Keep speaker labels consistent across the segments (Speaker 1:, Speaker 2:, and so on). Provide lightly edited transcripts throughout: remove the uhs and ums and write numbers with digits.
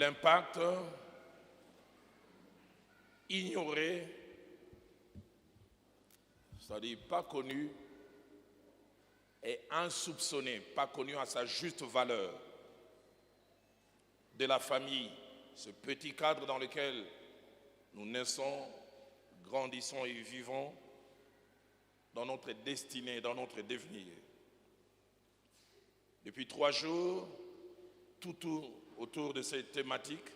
Speaker 1: l'impact ignoré, c'est-à-dire pas connu, et insoupçonné, pas connu à sa juste valeur de la famille, ce petit cadre dans lequel nous naissons, grandissons et vivons dans notre destinée, dans notre devenir. Depuis 3 jours, tout autour de cette thématique,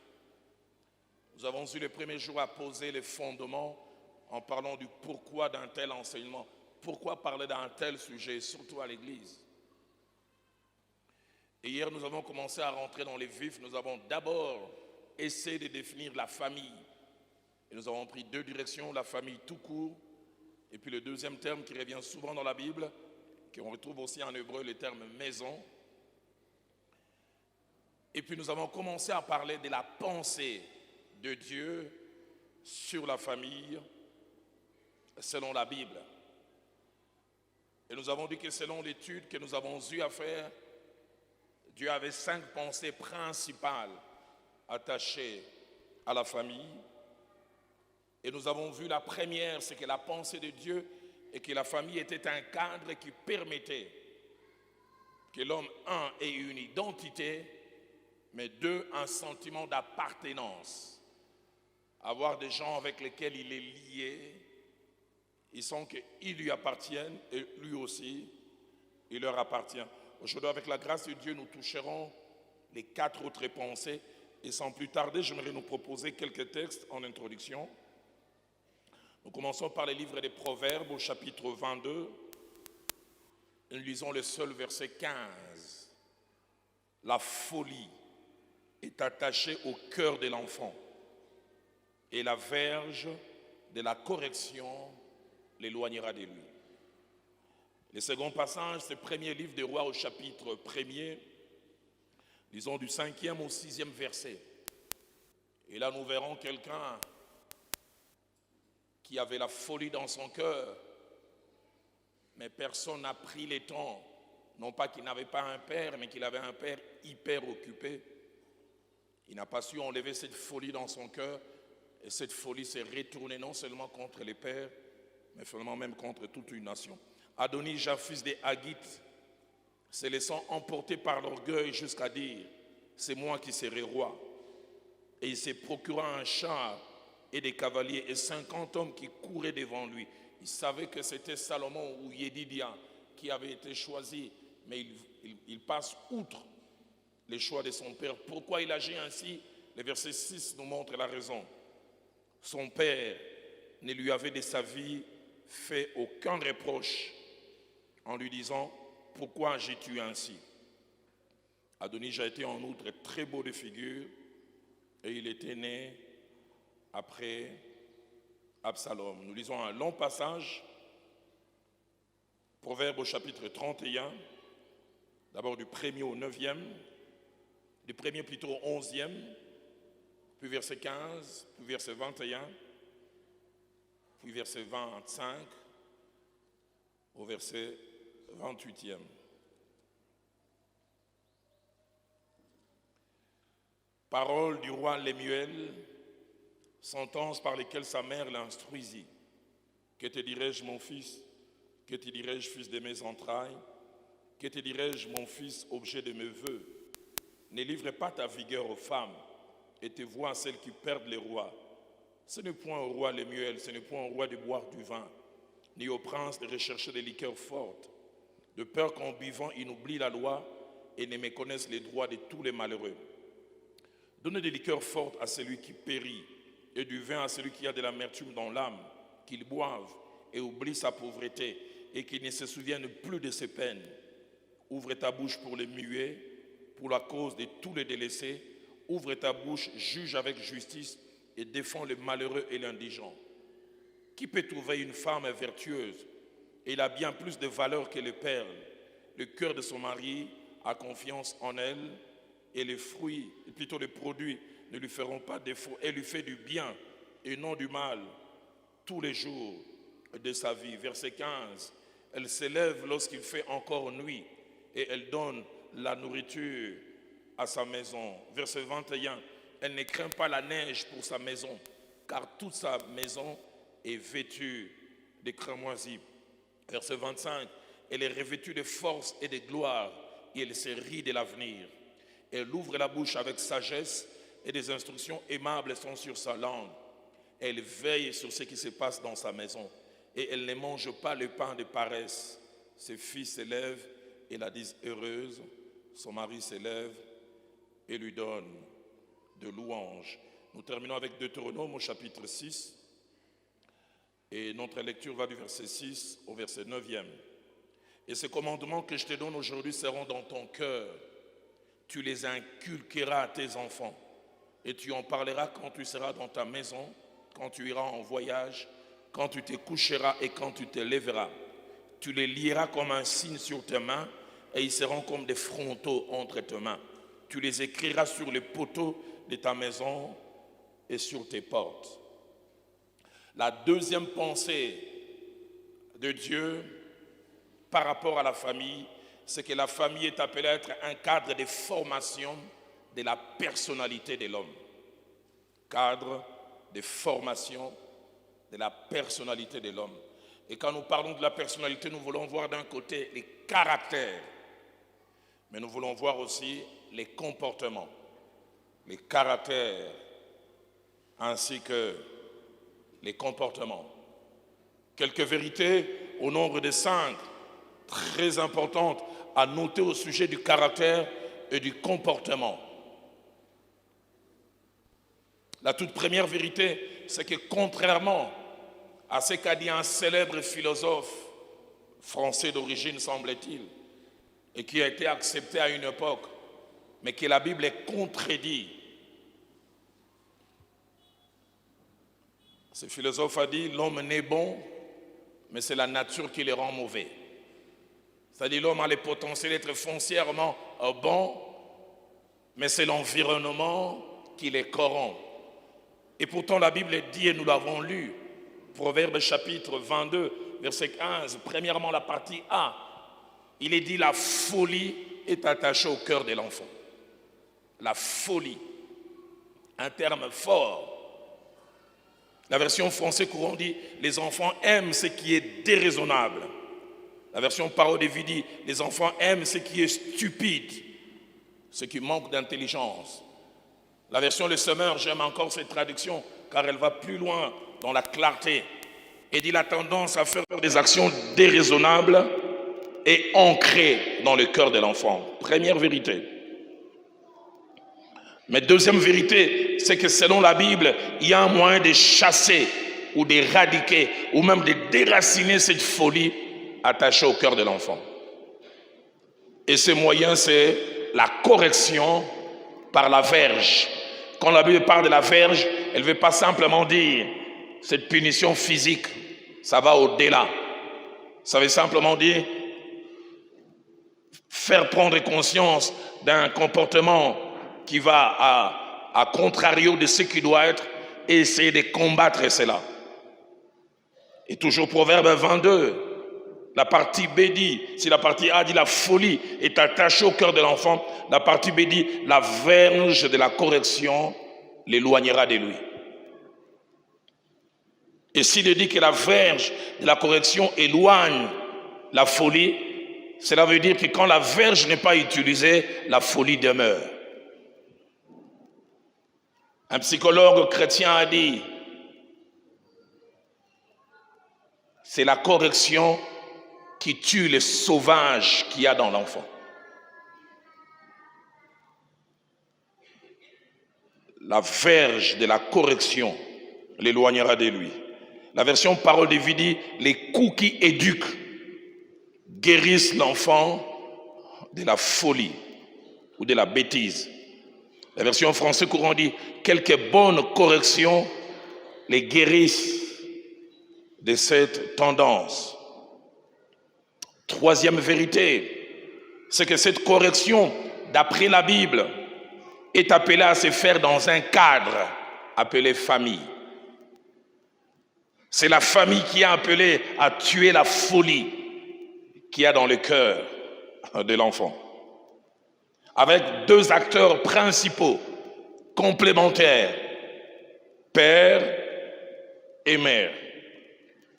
Speaker 1: nous avons eu le premier jour à poser les fondements en parlant du pourquoi d'un tel enseignement. Pourquoi parler d'un tel sujet, surtout à l'Église? Et hier, nous avons commencé à rentrer dans les vifs. Nous avons d'abord essayé de définir la famille. Et nous avons pris 2 directions, la famille tout court, et puis le deuxième terme qui revient souvent dans la Bible, qu'on retrouve aussi en hébreu, le terme maison. Et puis nous avons commencé à parler de la pensée de Dieu sur la famille selon la Bible. Et nous avons dit que selon l'étude que nous avons eu à faire, Dieu avait 5 pensées principales attachées à la famille. Et nous avons vu la première, c'est que la pensée de Dieu et que la famille était un cadre qui permettait que l'homme, 1, ait une identité, mais 2, un sentiment d'appartenance. Avoir des gens avec lesquels il est lié, ils sentent qu'ils lui appartiennent et lui aussi, il leur appartient. Aujourd'hui, avec la grâce de Dieu, nous toucherons les 4 autres pensées. Et sans plus tarder, j'aimerais nous proposer quelques textes en introduction. Nous commençons par les livres des Proverbes au chapitre 22. Nous lisons le seul verset 15. La folie est attachée au cœur de l'enfant et la verge de la correction l'éloignera de lui. Le second passage, c'est le premier livre des Rois au chapitre 1er, disons du 5e au 6e verset. Et là, nous verrons quelqu'un qui avait la folie dans son cœur, mais personne n'a pris le temps, non pas qu'il n'avait pas un père, mais qu'il avait un père hyper occupé. Il n'a pas su enlever cette folie dans son cœur, et cette folie s'est retournée non seulement contre les pères, mais finalement même contre toute une nation. Adonijah, fils de Haggith, se laissant emporter par l'orgueil jusqu'à dire « c'est moi qui serai roi ». Et il s'est procuré un char et des cavaliers et 50 hommes qui couraient devant lui. Il savait que c'était Salomon ou Yédidia qui avait été choisi, mais il passe outre les choix de son père. Pourquoi il agit ainsi? Le verset 6 nous montre la raison. Son père ne lui avait de sa vie fait aucun reproche en lui disant « Pourquoi agis-tu ainsi ?» Adonijah était en outre très beau de figure et il était né après Absalom. Nous lisons un long passage, Proverbe au chapitre 31, d'abord du 1er au 9e, du 1er plutôt au 11e, puis verset 15, puis verset 21, puis verset 25, au verset 28e. Parole du roi Lemuel, sentence par lesquelles sa mère l'instruisit. Que te dirai-je, mon fils? Que te dirai-je, fils de mes entrailles? Que te dirai-je, mon fils, objet de mes vœux? Ne livre pas ta vigueur aux femmes et tes voix à celles qui perdent les rois. Ce n'est point au roi Lemuel, ce n'est point au roi de boire du vin, ni au prince de rechercher des liqueurs fortes, de peur qu'en buvant, il oublie la loi et ne méconnaisse les droits de tous les malheureux. Donnez des liqueurs fortes à celui qui périt, et du vin à celui qui a de l'amertume dans l'âme, qu'il boive et oublie sa pauvreté, et qu'il ne se souvienne plus de ses peines. Ouvre ta bouche pour les muets, pour la cause de tous les délaissés. Ouvre ta bouche, juge avec justice, et défends les malheureux et l'indigent. Qui peut trouver une femme vertueuse? Elle a bien plus de valeur que les perles. Le cœur de son mari a confiance en elle, et les fruits, plutôt les produits, ne lui feront pas défaut. Elle lui fait du bien et non du mal tous les jours de sa vie. Verset 15, elle s'élève lorsqu'il fait encore nuit et elle donne la nourriture à sa maison. Verset 21, elle ne craint pas la neige pour sa maison, car toute sa maison est vêtue de cramoisis. Verset 25, elle est revêtue de force et de gloire, et elle se rit de l'avenir. Elle ouvre la bouche avec sagesse, et des instructions aimables sont sur sa langue. Elle veille sur ce qui se passe dans sa maison, et elle ne mange pas le pain de paresse. Ses fils s'élèvent et la disent heureuse. Son mari s'élève et lui donne de louanges. Nous terminons avec Deutéronome au chapitre 6. Et notre lecture va du verset 6 au verset 9e. Et ces commandements que je te donne aujourd'hui seront dans ton cœur. Tu les inculqueras à tes enfants. Et tu en parleras quand tu seras dans ta maison, quand tu iras en voyage, quand tu te coucheras et quand tu te lèveras. Tu les lieras comme un signe sur tes mains et ils seront comme des frontaux entre tes mains. Tu les écriras sur les poteaux de ta maison et sur tes portes. La deuxième pensée de Dieu par rapport à la famille, c'est que la famille est appelée à être un cadre de formation de la personnalité de l'homme. Cadre de formation de la personnalité de l'homme. Et quand nous parlons de la personnalité, nous voulons voir d'un côté les caractères, mais nous voulons voir aussi les comportements, les caractères, ainsi que les comportements. Quelques vérités au nombre de 5, très importantes à noter au sujet du caractère et du comportement. La toute première vérité, c'est que contrairement à ce qu'a dit un célèbre philosophe français d'origine, semble-t-il, et qui a été accepté à une époque, mais que la Bible est contredit. Ce philosophe a dit, l'homme naît bon, mais c'est la nature qui le rend mauvais. C'est-à-dire l'homme a le potentiel d'être foncièrement bon, mais c'est l'environnement qui les corrompt. Et pourtant la Bible dit, et nous l'avons lu, Proverbe chapitre 22, verset 15, premièrement la partie A, il est dit la folie est attachée au cœur de l'enfant. La folie, un terme fort. La version française courant dit les enfants aiment ce qui est déraisonnable. La version Parole de vie dit les enfants aiment ce qui est stupide, ce qui manque d'intelligence. La version Le Semeur, j'aime encore cette traduction car elle va plus loin dans la clarté et dit la tendance à faire des actions déraisonnables et ancrées dans le cœur de l'enfant. Première vérité. Mais deuxième vérité, c'est que selon la Bible, il y a un moyen de chasser ou d'éradiquer ou même de déraciner cette folie attachée au cœur de l'enfant. Et ce moyen, c'est la correction par la verge. Quand la Bible parle de la verge, elle ne veut pas simplement dire cette punition physique, ça va au-delà. Ça veut simplement dire faire prendre conscience d'un comportement qui va à contrario de ce qui doit être et essayer de combattre cela. Et toujours Proverbe 22, la partie B dit, si la partie A dit la folie est attachée au cœur de l'enfant, la partie B dit la verge de la correction l'éloignera de lui. Et s'il dit que la verge de la correction éloigne la folie, cela veut dire que quand la verge n'est pas utilisée, la folie demeure. Un psychologue chrétien a dit, c'est la correction qui tue le sauvage qu'il y a dans l'enfant. La verge de la correction l'éloignera de lui. La version Parole de vie dit, les coups qui éduquent guérissent l'enfant de la folie ou de la bêtise. La version française courant dit, quelques bonnes corrections les guérissent de cette tendance. Troisième vérité, c'est que cette correction, d'après la Bible, est appelée à se faire dans un cadre appelé famille. C'est la famille qui est appelée à tuer la folie qu'il y a dans le cœur de l'enfant. Avec deux acteurs principaux. complémentaires, père et mère,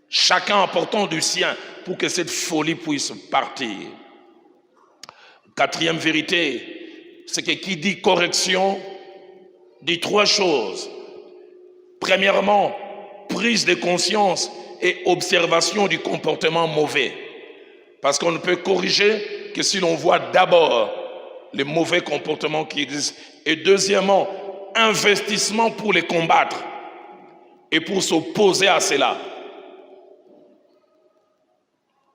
Speaker 1: chacun apportant du sien pour que cette folie puisse partir. Quatrième vérité, c'est que qui dit correction dit trois choses. Premièrement, prise de conscience et observation du comportement mauvais. Parce qu'on ne peut corriger que si l'on voit d'abord les mauvais comportements qui existent. Et deuxièmement, investissement pour les combattre et pour s'opposer à cela.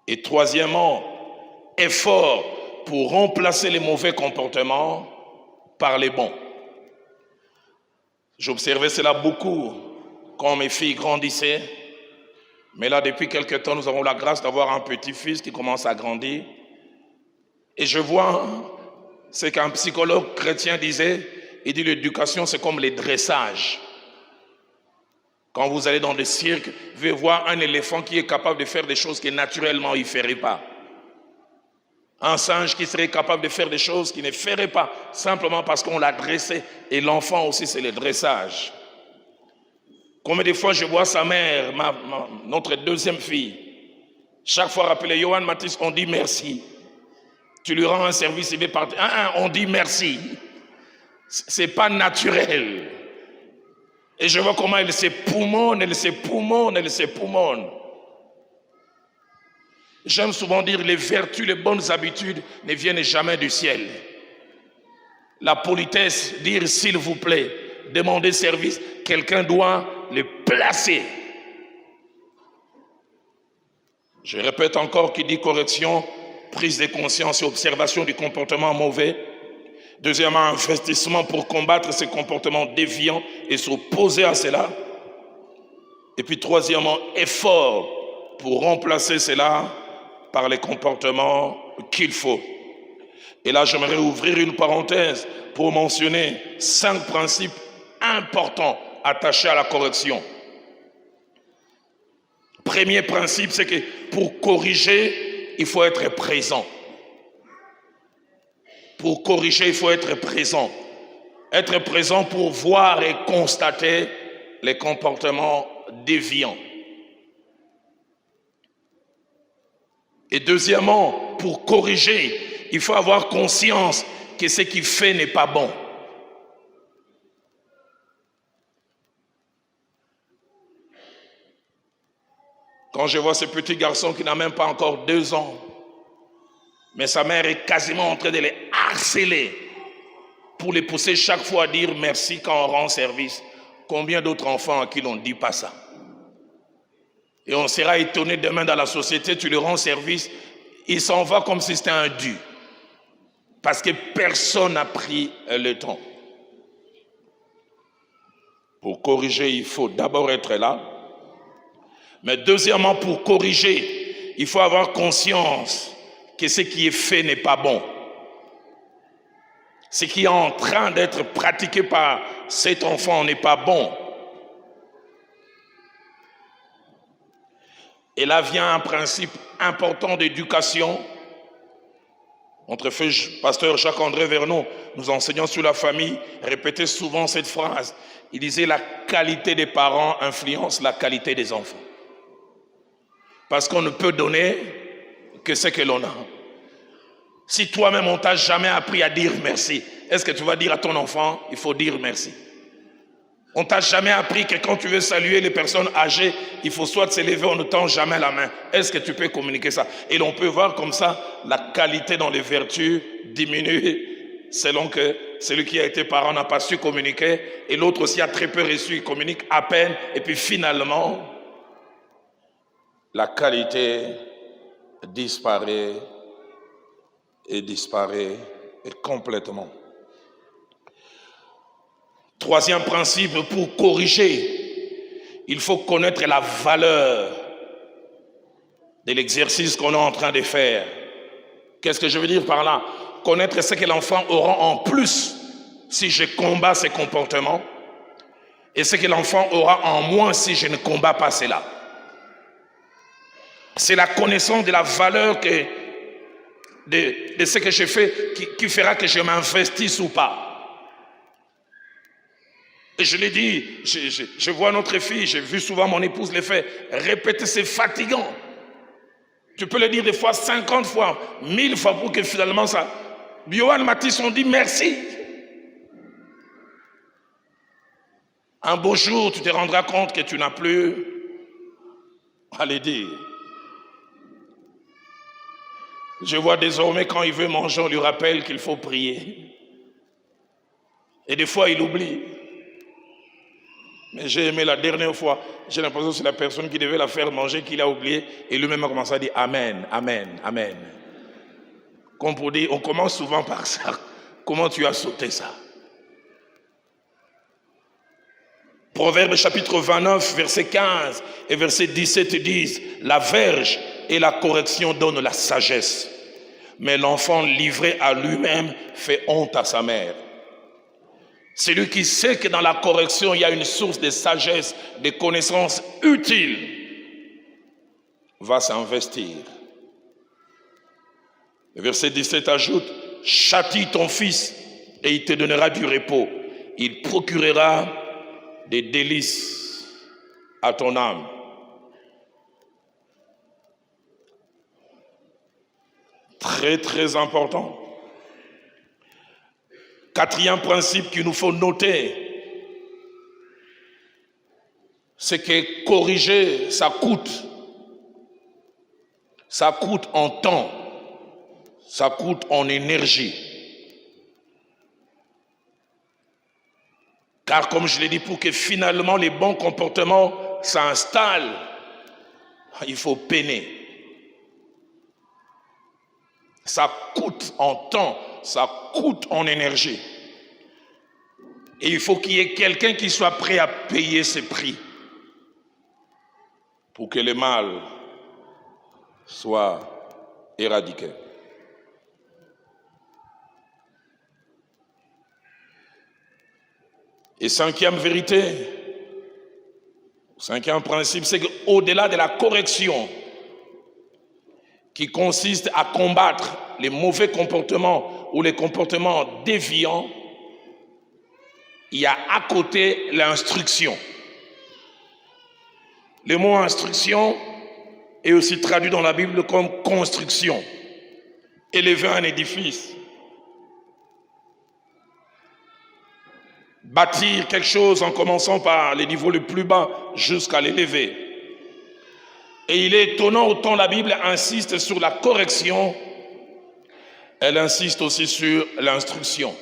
Speaker 1: Et troisièmement, effort pour remplacer les mauvais comportements par les bons. J'observais cela beaucoup quand mes filles grandissaient. Mais là, depuis quelque temps, nous avons la grâce d'avoir un petit-fils qui commence à grandir. Et je vois ce qu'un psychologue chrétien disait. Il dit l'éducation, c'est comme les dressages. Quand vous allez dans des cirques, vous allez voir un éléphant qui est capable de faire des choses que naturellement il ne ferait pas. Un singe qui serait capable de faire des choses qu'il ne ferait pas, simplement parce qu'on l'a dressé. Et l'enfant aussi, c'est le dressage. Combien de fois je vois sa mère, notre deuxième fille, chaque fois rappeler Johan Mathis, on dit merci. Tu lui rends un service, il va partir. On dit merci. C'est pas naturel. Et je vois comment elle s'époumonne. J'aime souvent dire les vertus, les bonnes habitudes ne viennent jamais du ciel. La politesse, dire s'il vous plaît, demander service, quelqu'un doit le placer. Je répète encore qui dit correction, prise de conscience et observation du comportement mauvais. Deuxièmement, investissement pour combattre ces comportements déviants et s'opposer à cela. Et puis troisièmement, effort pour remplacer cela par les comportements qu'il faut. Et là, j'aimerais ouvrir une parenthèse pour mentionner 5 principes importants attachés à la correction. Premier principe, c'est que pour corriger, il faut être présent. Pour corriger, il faut être présent. Être présent pour voir et constater les comportements déviants. Et deuxièmement, pour corriger, il faut avoir conscience que ce qu'il fait n'est pas bon. Quand je vois ce petit garçon qui n'a même pas encore 2 ans, mais sa mère est quasiment en train de les harceler pour les pousser chaque fois à dire merci quand on rend service. Combien d'autres enfants à qui l'on ne dit pas ça? Et on sera étonné demain dans la société, tu lui rends service, il s'en va comme si c'était un dû. Parce que personne n'a pris le temps. Pour corriger, il faut d'abord être là. Mais deuxièmement, pour corriger, il faut avoir conscience que ce qui est fait n'est pas bon. Ce qui est en train d'être pratiqué par cet enfant n'est pas bon. Et là vient un principe important d'éducation. Notre pasteur Jacques-André Vernon, nous enseignant sur la famille, répétait souvent cette phrase. Il disait la qualité des parents influence la qualité des enfants. Parce qu'on ne peut donner que ce que l'on a. Si toi-même on t'a jamais appris à dire merci, est-ce que tu vas dire à ton enfant, il faut dire merci? On t'a jamais appris que quand tu veux saluer les personnes âgées, il faut soit se lever, on ne tend jamais la main. Est-ce que tu peux communiquer ça? Et l'on peut voir comme ça, la qualité dans les vertus diminue selon que celui qui a été parent n'a pas su communiquer et l'autre aussi a très peu reçu, il communique à peine. Et puis finalement, la qualité disparaît et complètement. Troisième principe, pour corriger, il faut connaître la valeur de l'exercice qu'on est en train de faire. Qu'est-ce que je veux dire par là? Connaître ce que l'enfant aura en plus si je combats ses comportements et ce que l'enfant aura en moins si je ne combats pas cela. C'est la connaissance de la valeur de ce que je fais qui fera que je m'investisse ou pas. Et je l'ai dit, je vois notre fille, j'ai vu souvent mon épouse le faire. Répéter, c'est fatigant. Tu peux le dire des fois 50 fois, 1000 fois pour que finalement ça... Johan Matisse, on dit merci. Un beau jour, tu te rendras compte que tu n'as plus à le dire. Je vois désormais quand il veut manger, on lui rappelle qu'il faut prier. Et des fois, il oublie. Mais j'ai aimé la dernière fois, j'ai l'impression que c'est la personne qui devait la faire manger qui l'a oublié. Et lui-même a commencé à dire Amen, Amen, Amen. Comme pour dire, on commence souvent par ça. Comment tu as sauté ça? Proverbe chapitre 29, verset 15 et verset 17 disent, la verge et la correction donnent la sagesse, mais l'enfant livré à lui-même fait honte à sa mère. Celui qui sait que dans la correction, il y a une source de sagesse, de connaissances utiles, va s'investir. Le verset 17 ajoute, châtie ton fils et il te donnera du repos. Il procurera des délices à ton âme. Très, très important. Quatrième principe qu'il nous faut noter, c'est que corriger, ça coûte. Ça coûte en temps, ça coûte en énergie. Car comme je l'ai dit, pour que finalement les bons comportements s'installent, il faut peiner. Ça coûte en temps, ça coûte en énergie. Et il faut qu'il y ait quelqu'un qui soit prêt à payer ce prix pour que le mal soit éradiqué. Et cinquième vérité, cinquième principe, c'est qu'au-delà de la correction qui consiste à combattre les mauvais comportements ou les comportements déviants, il y a à côté l'instruction. Le mot instruction est aussi traduit dans la Bible comme construction, élever un édifice. Bâtir quelque chose en commençant par les niveaux les plus bas jusqu'à l'élever. Et il est étonnant autant la Bible insiste sur la correction, elle insiste aussi sur l'instruction.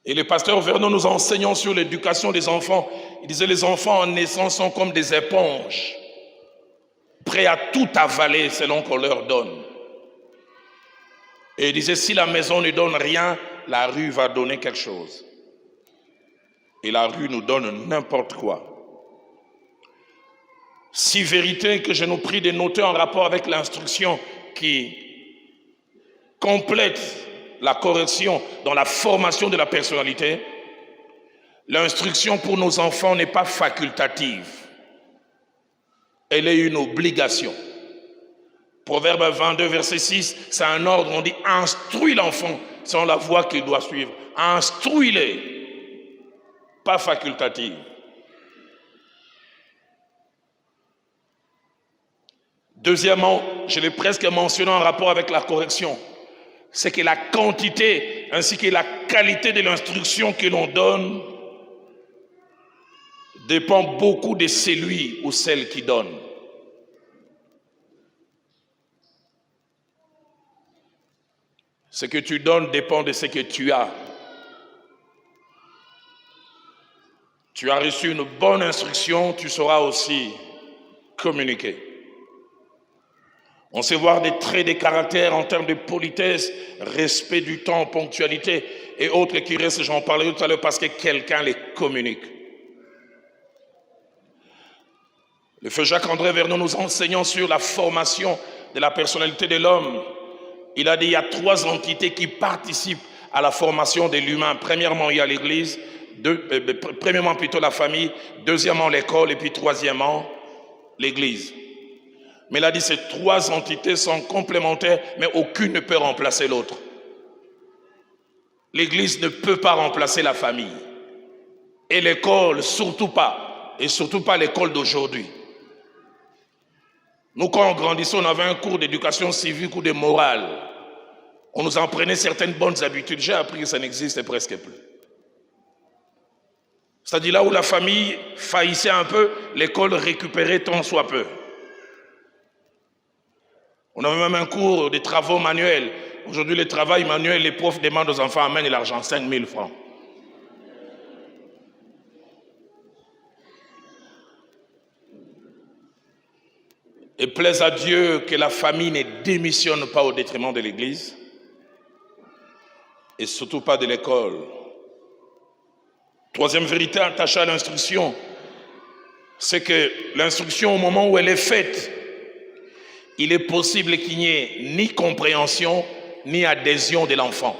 Speaker 1: Et le pasteur Vernon nous enseignant sur l'éducation des enfants, il disait les enfants en naissance sont comme des éponges, prêts à tout avaler selon qu'on leur donne. Et il disait si la maison ne donne rien, la rue va donner quelque chose. Et la rue nous donne n'importe quoi. Si vérité que je nous prie de noter en rapport avec l'instruction qui complète la correction dans la formation de la personnalité, l'instruction pour nos enfants n'est pas facultative. Elle est une obligation. Proverbe 22, verset 6, c'est un ordre, on dit instruis l'enfant selon la voie qu'il doit suivre. Instruis-les. Pas facultative. Deuxièmement, je l'ai presque mentionné en rapport avec la correction, c'est que la quantité ainsi que la qualité de l'instruction que l'on donne dépend beaucoup de celui ou celle qui donne. Ce que tu donnes dépend de ce que tu as. Tu as reçu une bonne instruction, tu sauras aussi communiquer. On sait voir des traits de caractère en termes de politesse, respect du temps, ponctualité et autres qui restent, j'en parlerai tout à l'heure, parce que quelqu'un les communique. Le feu Jacques-André Vernon nous enseignant sur la formation de la personnalité de l'homme. Il a dit il y a 3 entités qui participent à la formation de l'humain. Premièrement, il y a l'Église. Premièrement plutôt la famille, deuxièmement l'école et puis troisièmement l'église. Mais il a dit ces 3 entités sont complémentaires mais aucune ne peut remplacer l'autre. L'église ne peut pas remplacer la famille. Et l'école, surtout pas. Et surtout pas l'école d'aujourd'hui. Nous, quand on grandissait, on avait un cours d'éducation civique ou de morale. On nous apprenait certaines bonnes habitudes. J'ai appris que ça n'existe presque plus. C'est-à-dire là où la famille faillissait un peu, l'école récupérait tant soit peu. On avait même un cours de travaux manuels. Aujourd'hui, le travail manuel, les profs demandent aux enfants, amènent l'argent, 5 000 francs. Et plaise à Dieu que la famille ne démissionne pas au détriment de l'Église et surtout pas de l'école. Troisième vérité attachée à l'instruction, c'est que l'instruction, au moment où elle est faite, il est possible qu'il n'y ait ni compréhension ni adhésion de l'enfant.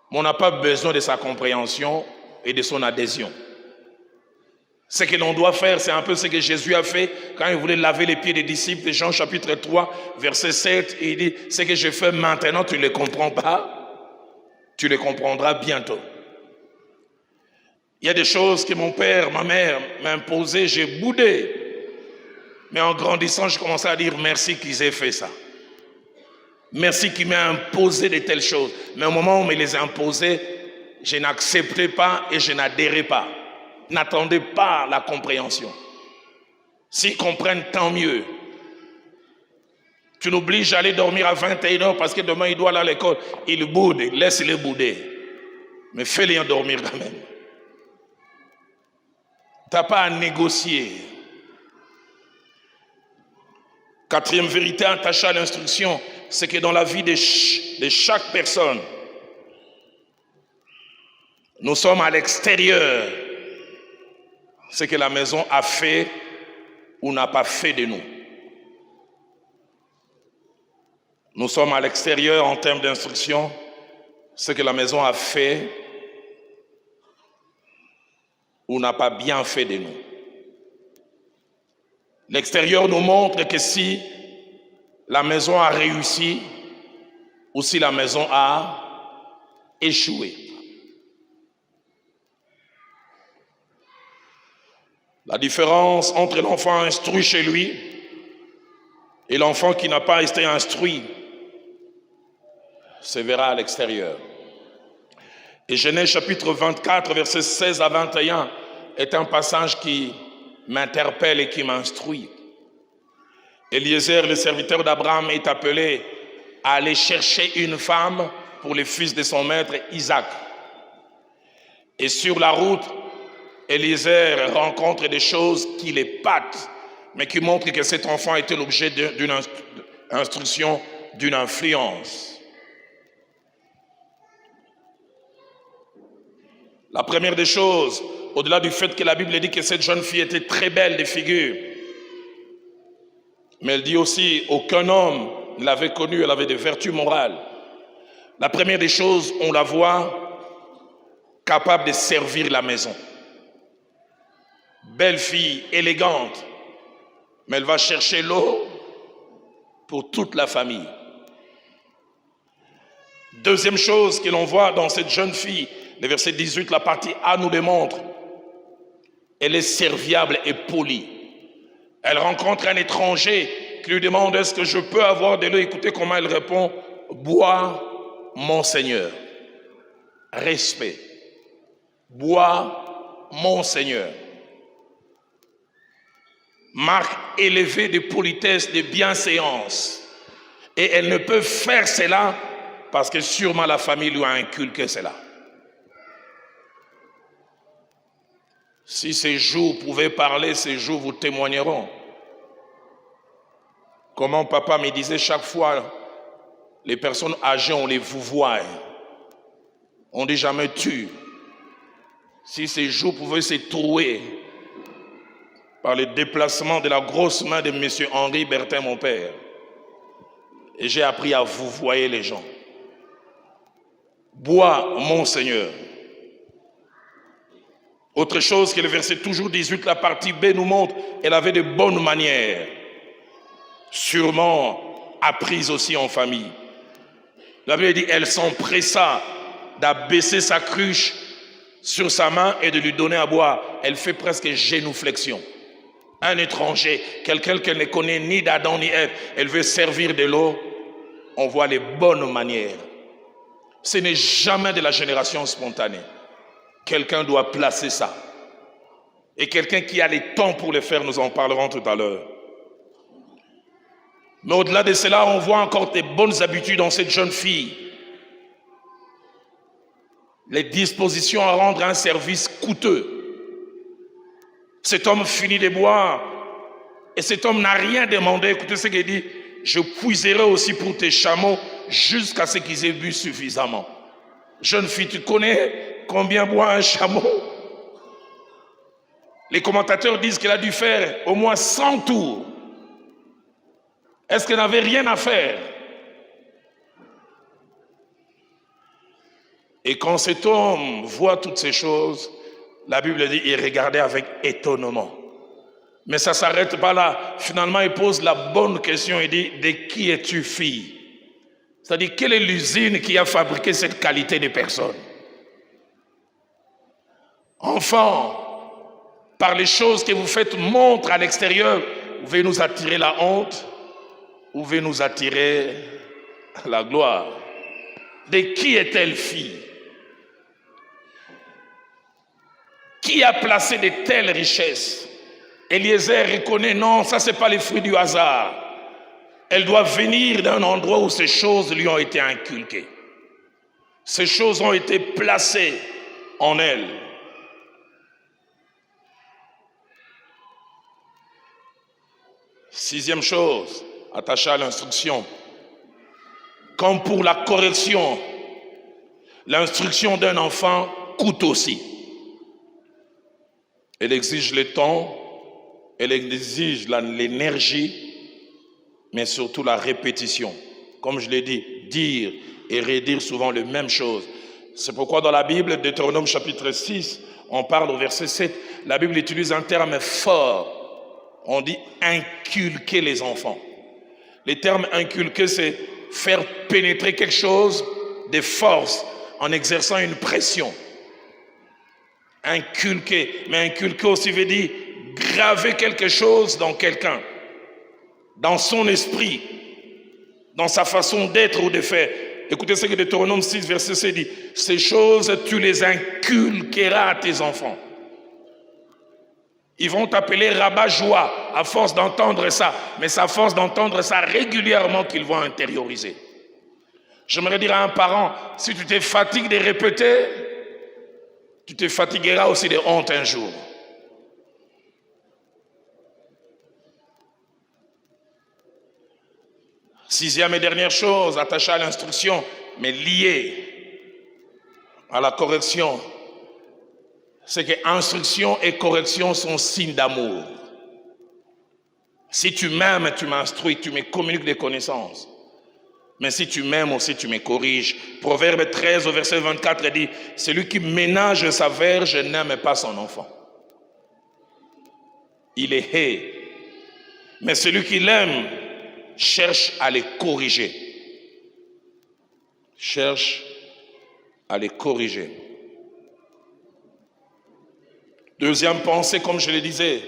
Speaker 1: Mais on n'a pas besoin de sa compréhension et de son adhésion. Ce que l'on doit faire, c'est un peu ce que Jésus a fait quand il voulait laver les pieds des disciples de Jean chapitre 3, verset 7. Et il dit, ce que je fais maintenant, tu ne le comprends pas, tu le comprendras bientôt. Il y a des choses que mon père, ma mère m'imposaient, j'ai boudé. Mais en grandissant, je commençais à dire merci qu'ils aient fait ça. Merci qu'ils m'aient imposé de telles choses. Mais au moment où on me les imposait, je n'acceptais pas et je n'adhérais pas. N'attendez pas la compréhension. S'ils comprennent, tant mieux. Tu l'obliges à aller dormir à 21h parce que demain il doit aller à l'école. Il boude, laisse-le bouder. Mais fais-les endormir quand même. Tu n'as pas à négocier. Quatrième vérité attachée à l'instruction, c'est que dans la vie de chaque personne, nous sommes à l'extérieur. Ce que la maison a fait ou n'a pas fait de nous. Nous sommes à l'extérieur en termes d'instruction. Ce que la maison a fait ou n'a pas bien fait de nous. L'extérieur nous montre que si la maison a réussi ou si la maison a échoué. La différence entre l'enfant instruit chez lui et l'enfant qui n'a pas été instruit se verra à l'extérieur. Et Genèse chapitre 24, versets 16 à 21 est un passage qui m'interpelle et qui m'instruit. Eliezer, le serviteur d'Abraham, est appelé à aller chercher une femme pour le fils de son maître Isaac. Et sur la route, Eliezer rencontre des choses qui l'épatent, mais qui montrent que cet enfant était l'objet d'une instruction, d'une influence. La première des choses, au-delà du fait que la Bible dit que cette jeune fille était très belle de figure, mais elle dit aussi aucun homme ne l'avait connue, elle avait des vertus morales. La première des choses, on la voit capable de servir la maison. Belle fille, élégante, mais elle va chercher l'eau pour toute la famille. Deuxième chose que l'on voit dans cette jeune fille, le verset 18, la partie A nous démontre, elle est serviable et polie. Elle rencontre un étranger qui lui demande, est-ce que je peux avoir de l'eau? Écoutez comment elle répond, bois mon Seigneur. Respect. Bois mon Seigneur. Marque élevée de politesse, de bienséance. Et elle ne peut faire cela parce que sûrement la famille lui a inculqué cela. Si ces jours pouvaient parler, ces jours vous témoigneront. Comment papa me disait chaque fois, les personnes âgées, on les vouvoie. On ne dit jamais tu. Si ces jours pouvaient se trouver par le déplacement de la grosse main de M. Henri Bertin, mon père. Et j'ai appris à vouvoyer les gens. Bois, mon Seigneur. Autre chose que le verset toujours 18, la partie B nous montre, elle avait de bonnes manières. Sûrement apprises aussi en famille. La Bible dit, elle s'empressa d'abaisser sa cruche sur sa main et de lui donner à boire. Elle fait presque génuflexion. Un étranger, quelqu'un qu'elle ne connaît ni d'Adam ni Ève, elle veut servir de l'eau. On voit les bonnes manières. Ce n'est jamais de la génération spontanée. Quelqu'un doit placer ça. Et quelqu'un qui a les temps pour le faire, nous en parlerons tout à l'heure. Mais au-delà de cela, on voit encore des bonnes habitudes dans cette jeune fille. Les dispositions à rendre un service coûteux. Cet homme finit de boire et cet homme n'a rien demandé. Écoutez ce qu'il dit. Je puiserai aussi pour tes chameaux jusqu'à ce qu'ils aient bu suffisamment. Jeune fille, tu connais combien boit un chameau? Les commentateurs disent qu'elle a dû faire au moins 100 tours. Est-ce qu'elle n'avait rien à faire? Et quand cet homme voit toutes ces choses, la Bible dit qu'il regardait avec étonnement. Mais ça ne s'arrête pas là. Finalement, il pose la bonne question. Il dit, de qui es-tu fille? C'est-à-dire, quelle est l'usine qui a fabriqué cette qualité de personne? Enfant, par les choses que vous faites montre à l'extérieur, vous pouvez nous attirer la honte, vous pouvez nous attirer la gloire. De qui est-elle fille? Qui a placé de telles richesses? Eliezer reconnaît, non, ça c'est pas les fruits du hasard. Elle doit venir d'un endroit où ces choses lui ont été inculquées. Ces choses ont été placées en elle. Sixième chose, attachée à l'instruction. Comme pour la correction, l'instruction d'un enfant coûte aussi. Elle exige le temps, elle exige l'énergie, mais surtout la répétition. Comme je l'ai dit, dire et redire souvent les mêmes choses. C'est pourquoi dans la Bible, Deutéronome chapitre 6, on parle au verset 7, la Bible utilise un terme fort. On dit inculquer les enfants. Le terme inculquer, c'est faire pénétrer quelque chose de force en exerçant une pression. Inculquer, mais inculquer aussi veut dire graver quelque chose dans quelqu'un, dans son esprit, dans sa façon d'être ou de faire. Écoutez ce que Deutéronome 6, verset 7 dit. Ces choses, tu les inculqueras à tes enfants. Ils vont t'appeler rabat-joie à force d'entendre ça, mais c'est à force d'entendre ça régulièrement qu'ils vont intérioriser. J'aimerais dire à un parent, si tu te fatigues de répéter, tu te fatigueras aussi de honte un jour. Sixième et dernière chose, attachée à l'instruction, mais liée à la correction, c'est que instruction et correction sont signes d'amour. Si tu m'aimes, tu m'instruis, tu me communiques des connaissances. Mais si tu m'aimes aussi, tu me corriges. Proverbe 13 au verset 24 dit, celui qui ménage sa verge n'aime pas son enfant. Il est hait. Mais celui qui l'aime cherche à les corriger. Cherche à les corriger. Deuxième pensée, comme je le disais,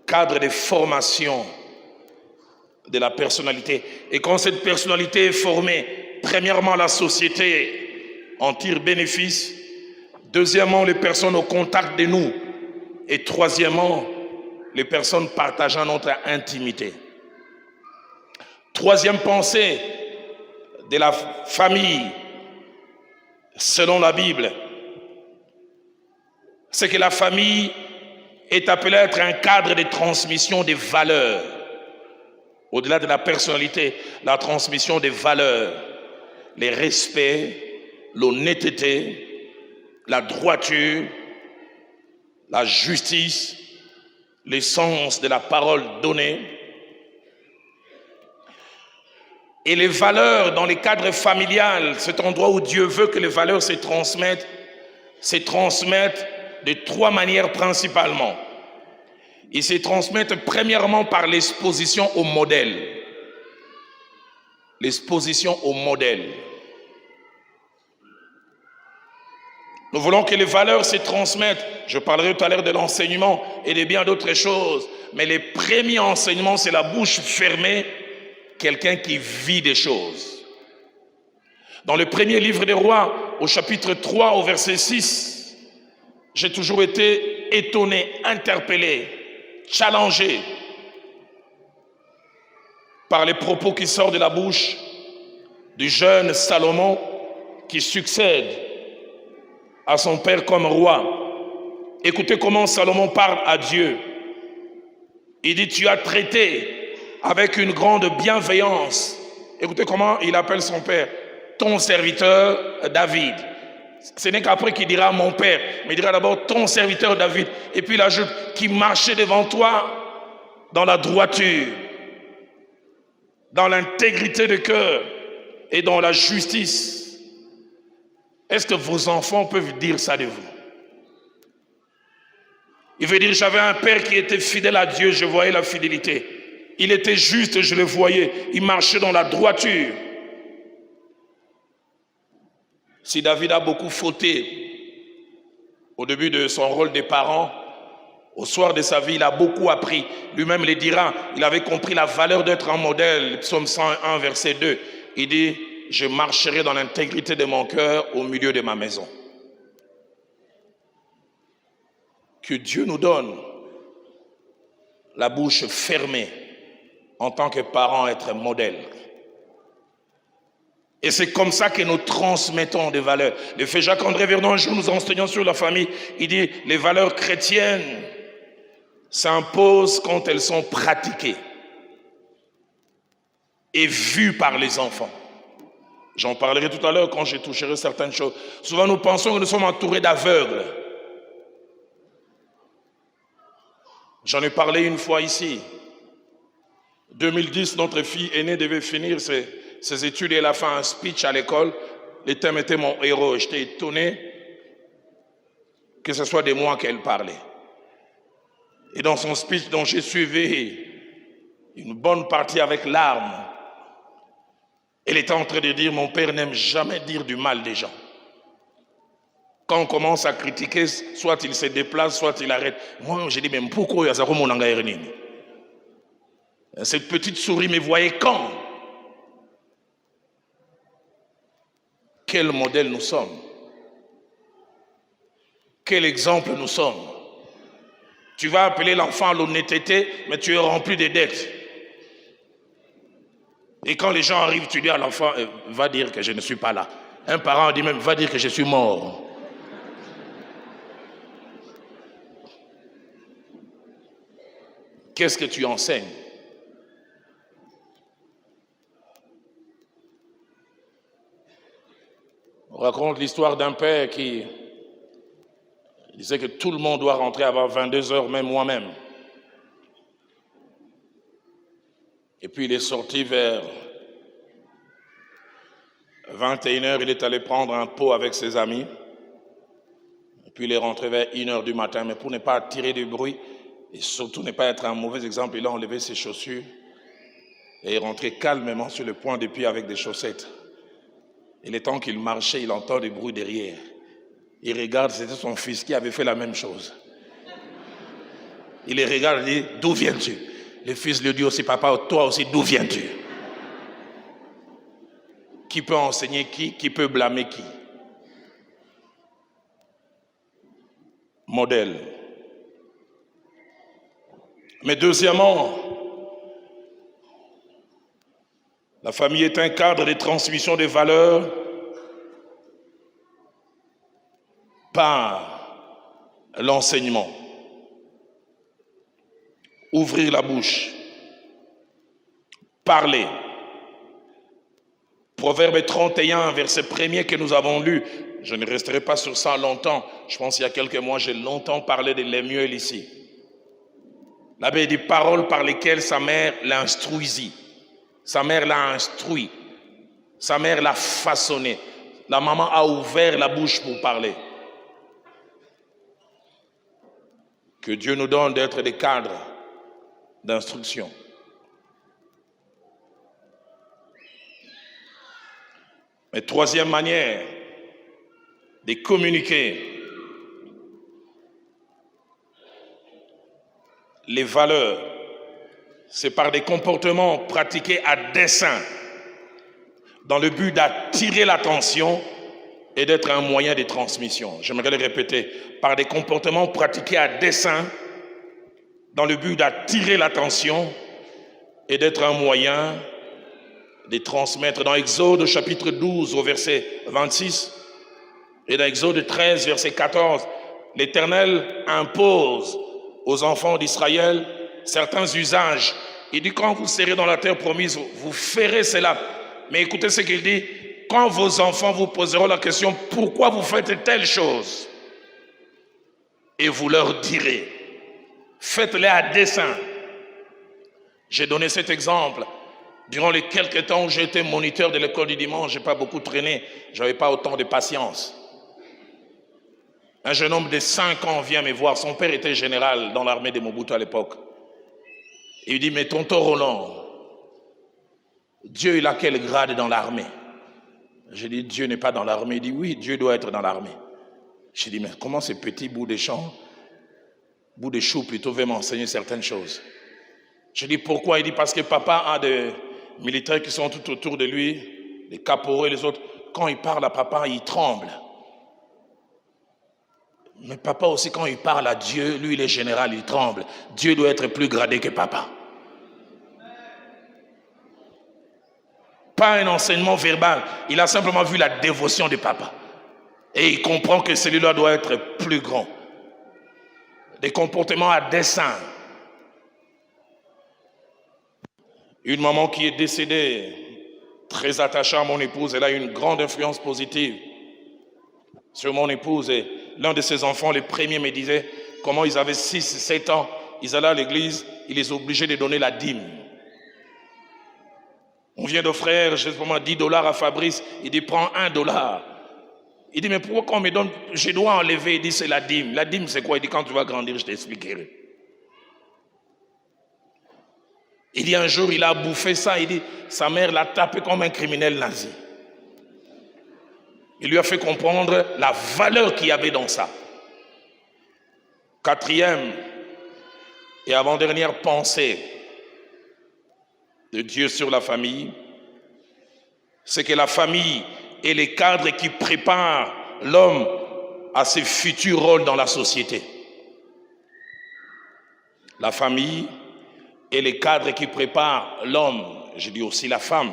Speaker 1: cadre de formation de la personnalité. Et quand cette personnalité est formée, premièrement, la société en tire bénéfice. Deuxièmement, les personnes au contact de nous. Et troisièmement, les personnes partageant notre intimité. Troisième pensée de la famille, selon la Bible, c'est que la famille est appelée à être un cadre de transmission des valeurs. Au-delà de la personnalité, la transmission des valeurs, le respect, l'honnêteté, la droiture, la justice, l'essence de la parole donnée. Et les valeurs dans les cadres familial, cet endroit où Dieu veut que les valeurs se transmettent de trois manières principalement. Ils se transmettent premièrement par l'exposition au modèle. L'exposition au modèle. Nous voulons que les valeurs se transmettent. Je parlerai tout à l'heure de l'enseignement et de bien d'autres choses. Mais les premiers enseignements, c'est la bouche fermée, quelqu'un qui vit des choses. Dans le premier livre des rois, au chapitre 3, au verset 6, j'ai toujours été étonné, interpellé, challengé par les propos qui sortent de la bouche du jeune Salomon qui succède à son père comme roi. Écoutez comment Salomon parle à Dieu. Il dit, tu as traité avec une grande bienveillance. Écoutez comment il appelle son père, ton serviteur David. Ce n'est qu'après qu'il dira mon père, mais il dira d'abord ton serviteur David. Et puis il ajoute, qui marchait devant toi dans la droiture, dans l'intégrité de cœur et dans la justice. Est-ce que vos enfants peuvent dire ça de vous? Il veut dire, j'avais un père qui était fidèle à Dieu, je voyais la fidélité. Il était juste, je le voyais. Il marchait dans la droiture. Si David a beaucoup fauté au début de son rôle de parent, au soir de sa vie, il a beaucoup appris. Lui-même le dira, il avait compris la valeur d'être un modèle. Psaume 101, verset 2. Il dit, je marcherai dans l'intégrité de mon cœur au milieu de ma maison. Que Dieu nous donne la bouche fermée en tant que parents, être modèle. Et c'est comme ça que nous transmettons des valeurs. Le fait Jacques-André Verdon, un jour nous enseignons sur la famille, il dit, les valeurs chrétiennes s'imposent quand elles sont pratiquées et vues par les enfants. J'en parlerai tout à l'heure quand je toucherai certaines choses. Souvent nous pensons que nous sommes entourés d'aveugles. J'en ai parlé une fois ici. 2010, notre fille aînée devait finir ses études et elle a fait un speech à l'école. Le thème était mon héros. J'étais étonné que ce soit de moi qu'elle parlait. Et dans son speech dont j'ai suivi une bonne partie avec larmes, elle était en train de dire, mon père n'aime jamais dire du mal des gens. Quand on commence à critiquer, soit il se déplace, soit il arrête. Moi, j'ai dit, mais pourquoi il y a ça comme on en a? Cette petite souris me voyait quand? Quel modèle nous sommes? Quel exemple nous sommes? Tu vas appeler l'enfant à l'honnêteté, mais tu es rempli de dettes. Et quand les gens arrivent, tu dis à l'enfant, va dire que je ne suis pas là. Un parent dit même, va dire que je suis mort. Qu'est-ce que tu enseignes? On raconte l'histoire d'un père qui disait que tout le monde doit rentrer avant 22 heures, même moi-même. Et puis il est sorti vers 21 heures, il est allé prendre un pot avec ses amis. Et puis il est rentré vers 1 heure du matin, mais pour ne pas attirer du bruit, et surtout ne pas être un mauvais exemple, il a enlevé ses chaussures et est rentré calmement sur le point de pied avec des chaussettes. Et le temps qu'il marchait, il entend des bruits derrière. Il regarde, c'était son fils qui avait fait la même chose. Il les regarde et dit, d'où viens-tu? Le fils lui dit aussi, papa, toi aussi, d'où viens-tu? Qui peut enseigner qui? Qui peut blâmer qui? Modèle. Mais deuxièmement, la famille est un cadre de transmission des valeurs par l'enseignement. Ouvrir la bouche. Parler. Proverbe 31, verset 1er que nous avons lu. Je ne resterai pas sur ça longtemps. Je pense qu'il y a quelques mois, j'ai longtemps parlé de Lemuel ici. La Bible dit paroles par lesquelles sa mère l'instruisit. Sa mère l'a instruit. Sa mère l'a façonné. La maman a ouvert la bouche pour parler. Que Dieu nous donne d'être des cadres d'instruction. Mais troisième manière, de communiquer les valeurs, c'est par des comportements pratiqués à dessein, dans le but d'attirer l'attention et d'être un moyen de transmission. J'aimerais le répéter, par des comportements pratiqués à dessein, dans le but d'attirer l'attention et d'être un moyen de transmettre. Dans Exode chapitre 12 au verset 26 et dans Exode 13 verset 14, l'Éternel impose aux enfants d'Israël certains usages. Il dit, quand vous serez dans la terre promise, vous ferez cela. Mais écoutez ce qu'il dit, quand vos enfants vous poseront la question, pourquoi vous faites telle chose? Et vous leur direz, faites-les à dessein. J'ai donné cet exemple durant les quelques temps où j'ai été moniteur de l'école du dimanche. Je n'ai pas beaucoup traîné, je n'avais pas autant de patience. Un jeune homme de 5 ans vient me voir, son père était général dans l'armée de Mobutu à l'époque. Il dit, mais tonton Roland, Dieu il a quel grade dans l'armée? J'ai dit, Dieu n'est pas dans l'armée. Il dit, oui, Dieu doit être dans l'armée. J'ai dit, mais comment ce petit bout de champ, bout de chou plutôt, veut m'enseigner certaines choses? J'ai dit, pourquoi? Il dit, parce que papa a des militaires qui sont tout autour de lui, les caporaux et les autres. Quand il parle à papa, il tremble. Mais papa aussi, quand il parle à Dieu, lui il est général, il tremble. Dieu doit être plus gradé que papa. Pas un enseignement verbal, il a simplement vu la dévotion de papa. Et il comprend que celui-là doit être plus grand. Des comportements à dessein. Une maman qui est décédée, très attachée à mon épouse, elle a une grande influence positive sur mon épouse. Et l'un de ses enfants, les premiers, me disait comment ils avaient 6, 7 ans, ils allaient à l'église, il les obligeait de donner la dîme. On vient d'offrir, je sais pas, $10 à Fabrice, il dit prends $1. Il dit mais pourquoi quand on me donne, je dois enlever? Il dit c'est la dîme. La dîme c'est quoi? Il dit quand tu vas grandir, je t'expliquerai. Il dit un jour il a bouffé ça, il dit sa mère l'a tapé comme un criminel nazi. Il lui a fait comprendre la valeur qu'il y avait dans ça. 4e et avant-dernière pensée de Dieu sur la famille, c'est que la famille est les cadres qui préparent l'homme à ses futurs rôles dans la société. La famille est les cadres qui préparent l'homme, je dis aussi la femme,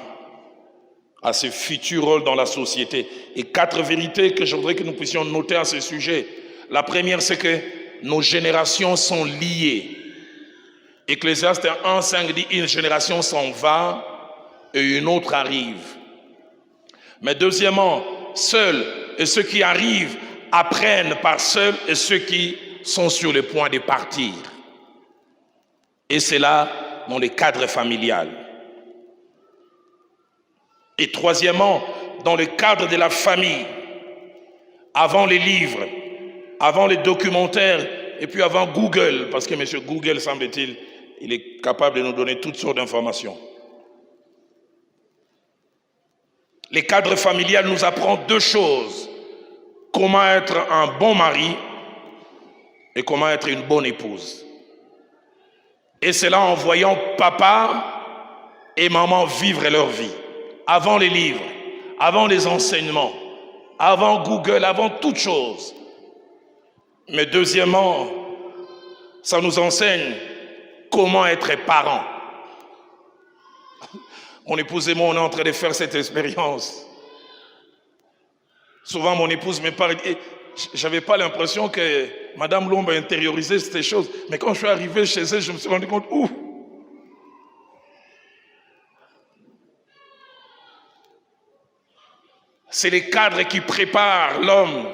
Speaker 1: à ses futurs rôles dans la société. Et 4 vérités que je voudrais que nous puissions noter à ce sujet. La première, c'est que nos générations sont liées. Ecclésiaste 1,5 dit, une génération s'en va et une autre arrive. Mais deuxièmement, seuls et ceux qui arrivent apprennent par seuls et ceux qui sont sur le point de partir. Et c'est là dans le cadre familial. Et troisièmement, dans le cadre de la famille, avant les livres, avant les documentaires, et puis avant Google, parce que M. Google, semble-t-il, il est capable de nous donner toutes sortes d'informations. Les cadres familiales nous apprennent 2 choses. Comment être un bon mari et comment être une bonne épouse. Et c'est là en voyant papa et maman vivre leur vie. Avant les livres, avant les enseignements, avant Google, avant toute chose. Mais deuxièmement, ça nous enseigne comment être parent. Mon épouse et moi, on est en train de faire cette expérience. Souvent, mon épouse me parle, et j'avais pas l'impression que Madame Lombe intériorisait ces choses. Mais quand je suis arrivé chez elle, je me suis rendu compte, c'est les cadres qui préparent l'homme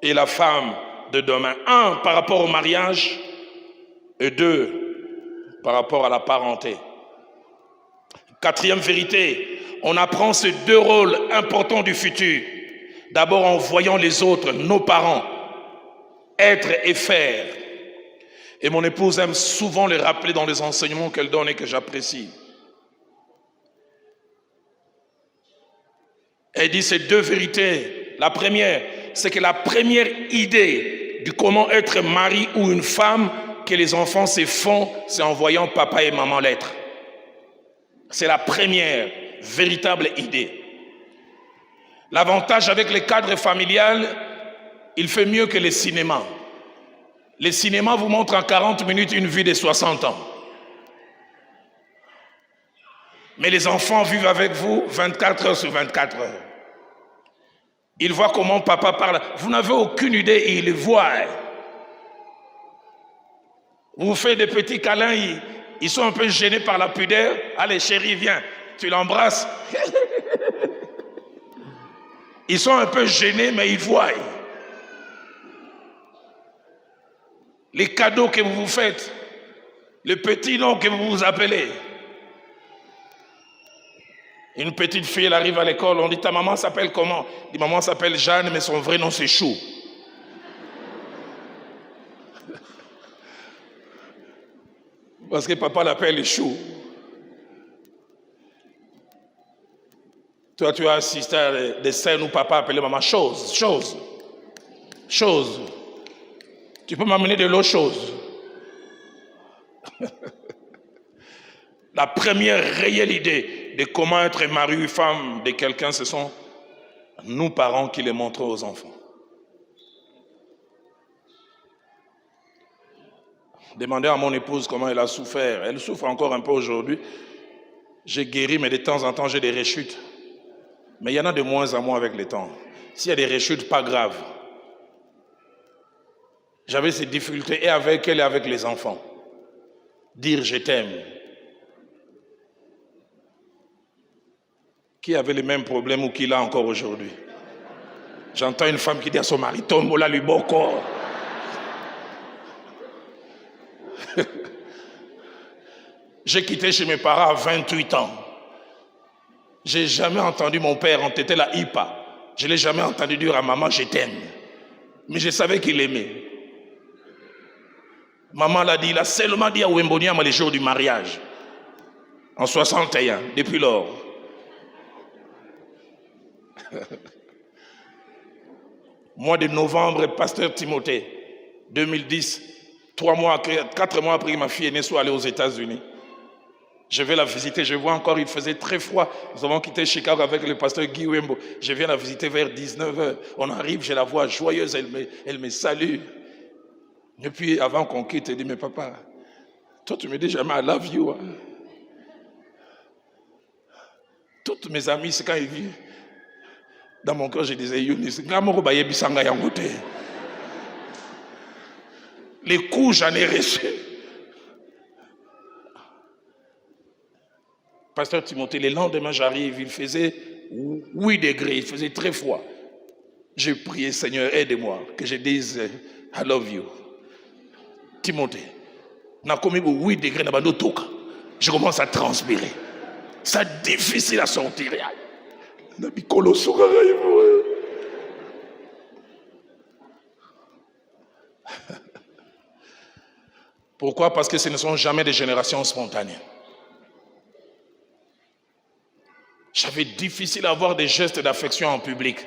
Speaker 1: et la femme de demain. 1, par rapport au mariage, et 2, par rapport à la parenté. 4e vérité, on apprend ces 2 rôles importants du futur. D'abord en voyant les autres, nos parents, être et faire. Et mon épouse aime souvent les rappeler dans les enseignements qu'elle donne et que j'apprécie. Elle dit ces 2 vérités La première, c'est que la première idée de comment être mari ou une femme que les enfants se font, c'est en voyant papa et maman l'être. C'est la première véritable idée. L'avantage avec le cadre familial, il fait mieux que les cinémas. Les cinémas vous montrent en 40 minutes une vie de 60 ans. Mais les enfants vivent avec vous 24 heures sur 24 heures. Ils voient comment papa parle. Vous n'avez aucune idée, ils le voient. Vous faites des petits câlins, ils sont un peu gênés par la pudeur. Allez chérie, viens, tu l'embrasses. Ils sont un peu gênés, mais ils voient. Les cadeaux que vous vous faites, le petit nom que vous vous appelez. Une petite fille, elle arrive à l'école, on dit ta maman s'appelle comment? Elle dit maman s'appelle Jeanne, mais son vrai nom c'est Chou. Parce que papa l'appelle Chou. Toi, tu as assisté à des scènes où papa appelait maman chose. Tu peux m'amener de l'eau chose. La première réelle idée de comment être mari ou femme de quelqu'un, ce sont nous parents qui les montrons aux enfants. Demandez à mon épouse comment elle a souffert. Elle souffre encore un peu aujourd'hui. J'ai guéri, mais de temps en temps, j'ai des rechutes. Mais il y en a de moins en moins avec le temps. S'il y a des rechutes, pas grave. J'avais ces difficultés et avec elle et avec les enfants. Dire je t'aime. Qui avait les mêmes problèmes ou qui l'a encore aujourd'hui? J'entends une femme qui dit à son mari, Tombola Luboko. J'ai quitté chez mes parents à 28 ans. J'ai jamais entendu mon père entêter la hipa. Je l'ai jamais entendu dire à maman, je t'aime. Mais je savais qu'il aimait. Maman l'a dit, il a seulement dit à Wemboniama les jours du mariage. En 61, depuis lors. Mois de novembre, pasteur Timothée, 2010, 4 mois après que ma fille aînée soit allée aux États-Unis. Je vais la visiter, je vois encore, il faisait très froid. Nous avons quitté Chicago avec le pasteur Guy Wembo. Je viens la visiter vers 19h. On arrive, je la vois joyeuse, elle me salue. Et puis avant qu'on quitte, elle dit, mais papa, toi tu me dis jamais I love you. Hein? Toutes mes amies, c'est quand ils vivent. Dans mon cœur, je disais, Younis, les coups, j'en ai reçu. Pasteur Timothée, le lendemain, j'arrive, il faisait 8 degrés, il faisait très froid. J'ai prié, Seigneur, aide-moi, que je dise, I love you. Timothée, n'a commis 8 degrés, je commence à transpirer. C'est difficile à sortir. Pourquoi? Parce que ce ne sont jamais des générations spontanées. J'avais difficile à avoir des gestes d'affection en public.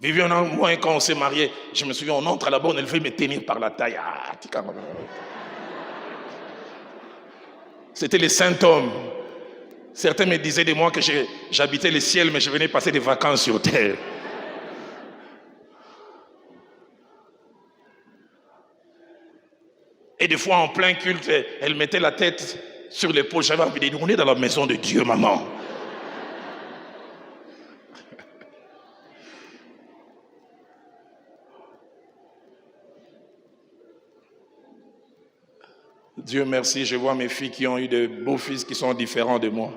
Speaker 1: Viviane, moi, quand on s'est mariés, je me souviens, on entre à la borne, elle veut me tenir par la taille. C'était les symptômes. Certains me disaient de moi que j'habitais le ciel, mais je venais passer des vacances sur terre. Et des fois, en plein culte, elle mettait la tête sur l'épaule. J'avais envie de dire, on est dans la maison de Dieu, maman. Dieu merci, je vois mes filles qui ont eu de beaux fils qui sont différents de moi.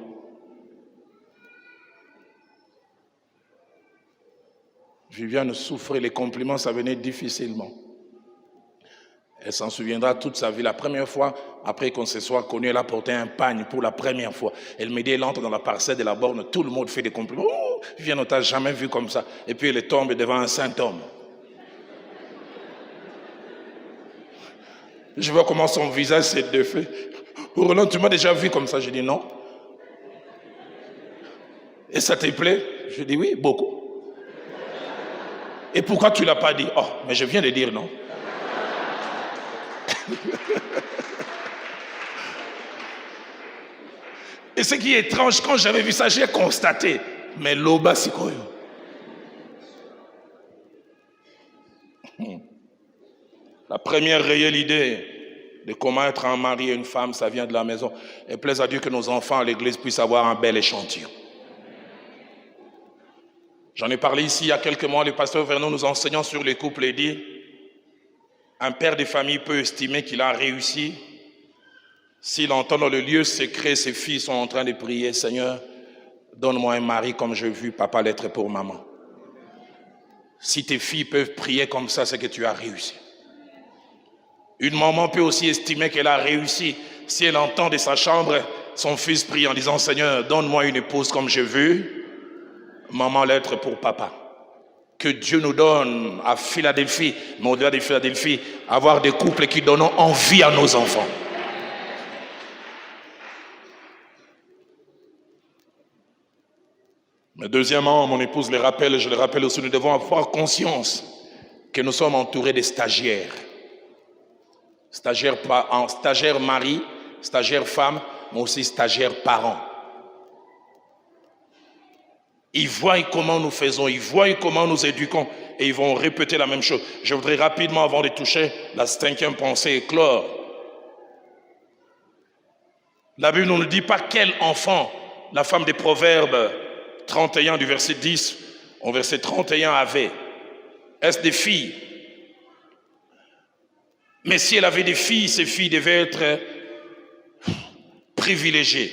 Speaker 1: Viviane souffrait, les compliments, ça venait difficilement. Elle s'en souviendra toute sa vie. La première fois, après qu'on se soit connu, elle a porté un pagne pour la première fois. Elle me dit, elle entre dans la parcelle de la borne, tout le monde fait des compliments. Oh, Viviane, on t'a jamais vu comme ça. Et puis elle tombe devant un saint homme. Je vois comment son visage s'est défait. Roland, tu m'as déjà vu comme ça? Je dis non. Et ça te plaît? Je dis oui, beaucoup. Et pourquoi tu ne l'as pas dit? Oh, mais je viens de dire non. Et ce qui est étrange, quand j'avais vu ça, j'ai constaté. Mais l'oba, c'est quoi? La première réelle idée de comment être un mari et une femme, ça vient de la maison. Et plaise à Dieu que nos enfants à l'église puissent avoir un bel échantillon. J'en ai parlé ici il y a quelques mois, le pasteur Vernon nous enseignant sur les couples et dit, un père de famille peut estimer qu'il a réussi s'il entend dans le lieu secret ses filles sont en train de prier, Seigneur, donne-moi un mari comme j'ai vu papa l'être pour maman. Si tes filles peuvent prier comme ça, c'est que tu as réussi. Une maman peut aussi estimer qu'elle a réussi si elle entend de sa chambre son fils prier en disant, Seigneur, donne-moi une épouse comme j'ai vu maman l'être pour papa. Que Dieu nous donne à Philadelphie, mais au-delà de Philadelphie, avoir des couples qui donnent envie à nos enfants. Mais deuxièmement, mon épouse le rappelle, je le rappelle aussi, nous devons avoir conscience que nous sommes entourés de stagiaires. Stagiaires mari, stagiaires femmes, mais aussi stagiaires parents. Ils voient comment nous faisons, ils voient comment nous éduquons et ils vont répéter la même chose. Je voudrais rapidement, avant de toucher la 5e pensée, éclore. La Bible ne nous dit pas quel enfant la femme des Proverbes 31 du verset 10 au verset 31 avait. Est-ce des filles? Mais si elle avait des filles, ces filles devaient être privilégiées.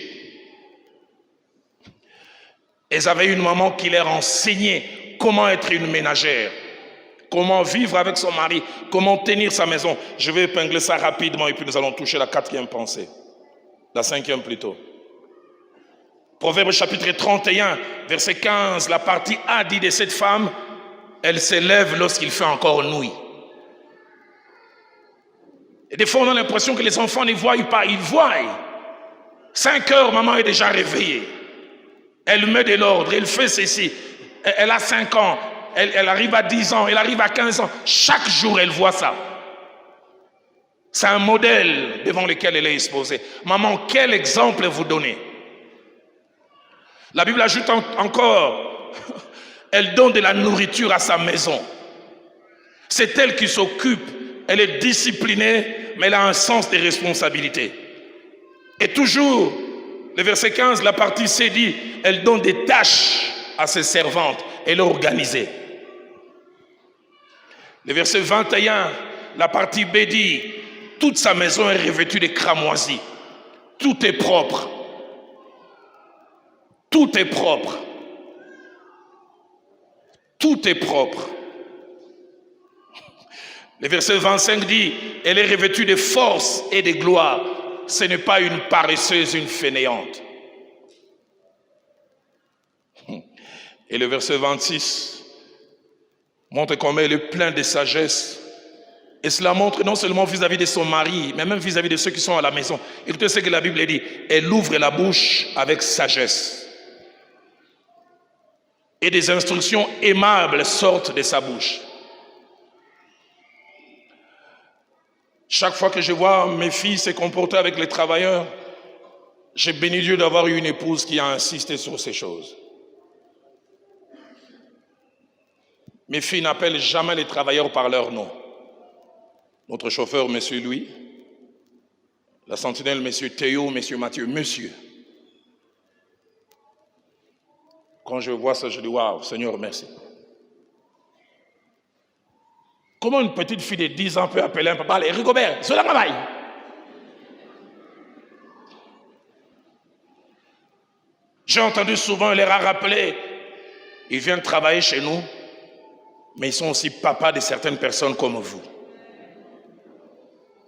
Speaker 1: Elles avaient une maman qui leur enseignait comment être une ménagère, comment vivre avec son mari, comment tenir sa maison. Je vais épingler ça rapidement et puis nous allons toucher la 4e pensée, la 5e plutôt. Proverbe chapitre 31, verset 15, la partie A dit de cette femme, elle s'élève lorsqu'il fait encore nuit. Et des fois on a l'impression que les enfants ne voient pas, ils voient. 5 heures, maman est déjà réveillée. Elle met de l'ordre, elle fait ceci. Elle a 5 ans, elle arrive à 10 ans, elle arrive à 15 ans. Chaque jour, elle voit ça. C'est un modèle devant lequel elle est exposée. Maman, quel exemple vous donnez? La Bible ajoute encore, elle donne de la nourriture à sa maison. C'est elle qui s'occupe. Elle est disciplinée, mais elle a un sens des responsabilités. Et toujours, le verset 15, la partie C dit, elle donne des tâches à ses servantes. Elle est organisée. Le verset 21, la partie B dit, toute sa maison est revêtue de cramoisis. Tout est propre. Tout est propre. Tout est propre. Le verset 25 dit, elle est revêtue de force et de gloire. Ce n'est pas une paresseuse, une fainéante. Et le verset 26 montre combien elle est pleine de sagesse. Et cela montre non seulement vis-à-vis de son mari, mais même vis-à-vis de ceux qui sont à la maison. Écoutez ce que la Bible dit. Elle ouvre la bouche avec sagesse. Et des instructions aimables sortent de sa bouche. Chaque fois que je vois mes filles se comporter avec les travailleurs, j'ai béni Dieu d'avoir eu une épouse qui a insisté sur ces choses. Mes filles n'appellent jamais les travailleurs par leur nom. Notre chauffeur, M. Louis, la sentinelle, M. Théo, M. Mathieu, monsieur. Quand je vois ça, je dis, waouh, Seigneur, merci. Comment une petite fille de 10 ans peut appeler un papa, allez, Rigobert, c'est la travail. J'ai entendu souvent les rappeler, ils viennent travailler chez nous, mais ils sont aussi papas de certaines personnes comme vous.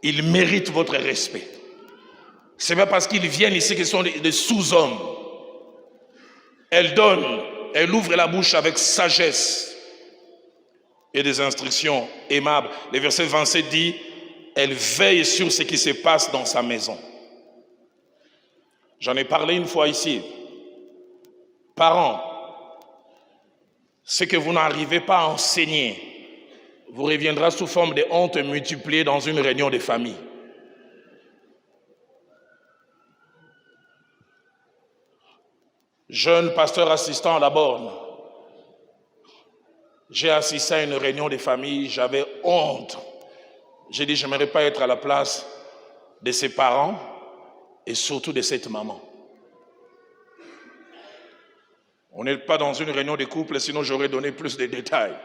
Speaker 1: Ils méritent votre respect. Ce n'est pas parce qu'ils viennent ici qu'ils sont des sous-hommes. Elle donne, elle ouvre la bouche avec sagesse et des instructions aimables. Le verset 27 dit, elle veille sur ce qui se passe dans sa maison. J'en ai parlé une fois ici. Parents, Ce que vous n'arrivez pas à enseigner vous reviendra sous forme de honte multipliée dans une réunion de famille. Jeune pasteur assistant à la borne, j'ai assisté à une réunion de famille, j'avais honte. J'ai dit, je n'aimerais pas être à la place de ses parents et surtout de cette maman. On n'est pas dans une réunion de couple, sinon j'aurais donné plus de détails.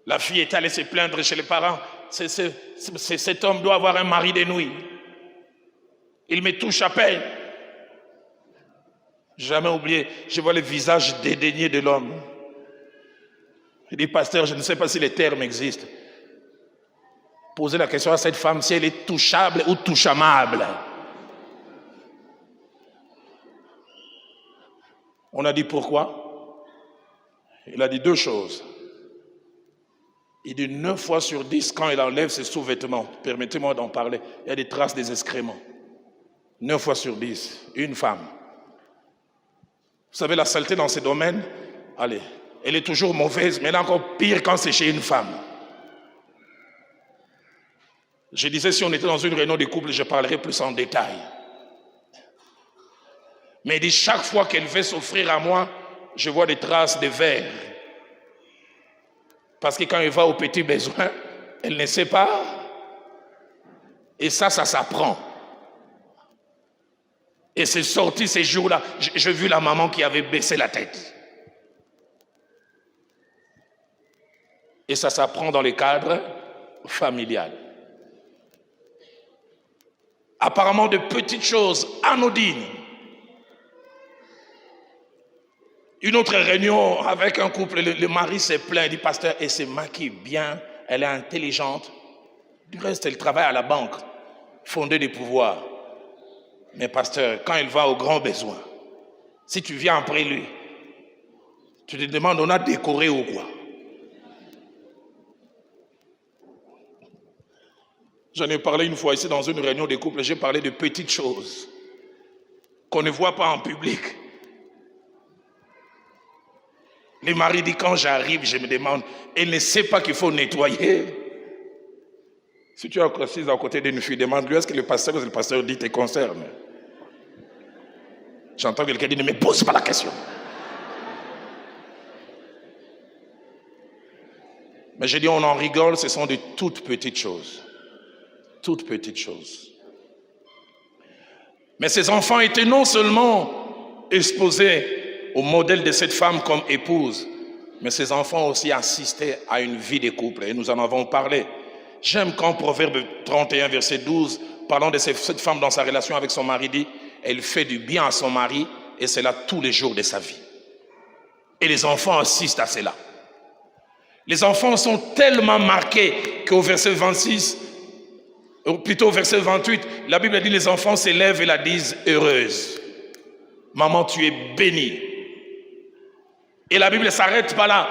Speaker 1: La fille est allée se plaindre chez les parents. Cet homme doit avoir un mari de nuit. Il me touche à peine. Jamais oublié, je vois le visage dédaigné de l'homme. Il dit, pasteur, je ne sais pas si les termes existent. Posez la question à cette femme si elle est touchable ou touchamable. On a dit pourquoi? Il a dit deux choses. Il dit 9 fois sur 10, quand il enlève ses sous-vêtements, permettez-moi d'en parler, il y a des traces des excréments. 9 fois sur 10, une femme. Vous savez, la saleté dans ces domaines, allez, elle est toujours mauvaise, mais elle est encore pire quand c'est chez une femme. Je disais, si on était dans une réunion de couple, je parlerais plus en détail. Mais il dit, chaque fois qu'elle veut s'offrir à moi, je vois des traces de verre. Parce que quand elle va aux petits besoins, elle ne sait pas. Et ça s'apprend. Et c'est sorti ces jours-là. J'ai vu la maman qui avait baissé la tête. Et ça s'apprend dans le cadre familial. Apparemment de petites choses anodines. Une autre réunion avec un couple, le mari s'est plaint, il dit, pasteur, elle se maquille bien, elle est intelligente. Du reste, elle travaille à la banque, fondée des pouvoirs. Mais pasteur, quand elle va aux grands besoins, si tu viens après lui, tu te demandes, on a décoré ou quoi? J'en ai parlé une fois ici dans une réunion de couple, j'ai parlé de petites choses qu'on ne voit pas en public. Le mari dit, quand j'arrive, je me demande, elle ne sait pas qu'il faut nettoyer. Si tu es assise à côté d'une fille, demande-lui, est-ce que le pasteur dit te concerne? J'entends quelqu'un dire, ne me pose pas la question. Mais j'ai dit, on en rigole, ce sont de toutes petites choses. Toutes petites choses. Mais ces enfants étaient non seulement exposés au modèle de cette femme comme épouse, mais ces enfants aussi assistaient à une vie de couple. Et nous en avons parlé. J'aime quand Proverbe 31, verset 12, parlant de cette femme dans sa relation avec son mari, dit, elle fait du bien à son mari, et c'est là tous les jours de sa vie. Et les enfants assistent à cela. Les enfants sont tellement marqués qu'au verset 26, ou plutôt au verset 28, la Bible dit, les enfants s'élèvent et la disent heureuse. Maman, tu es bénie. Et la Bible ne s'arrête pas là.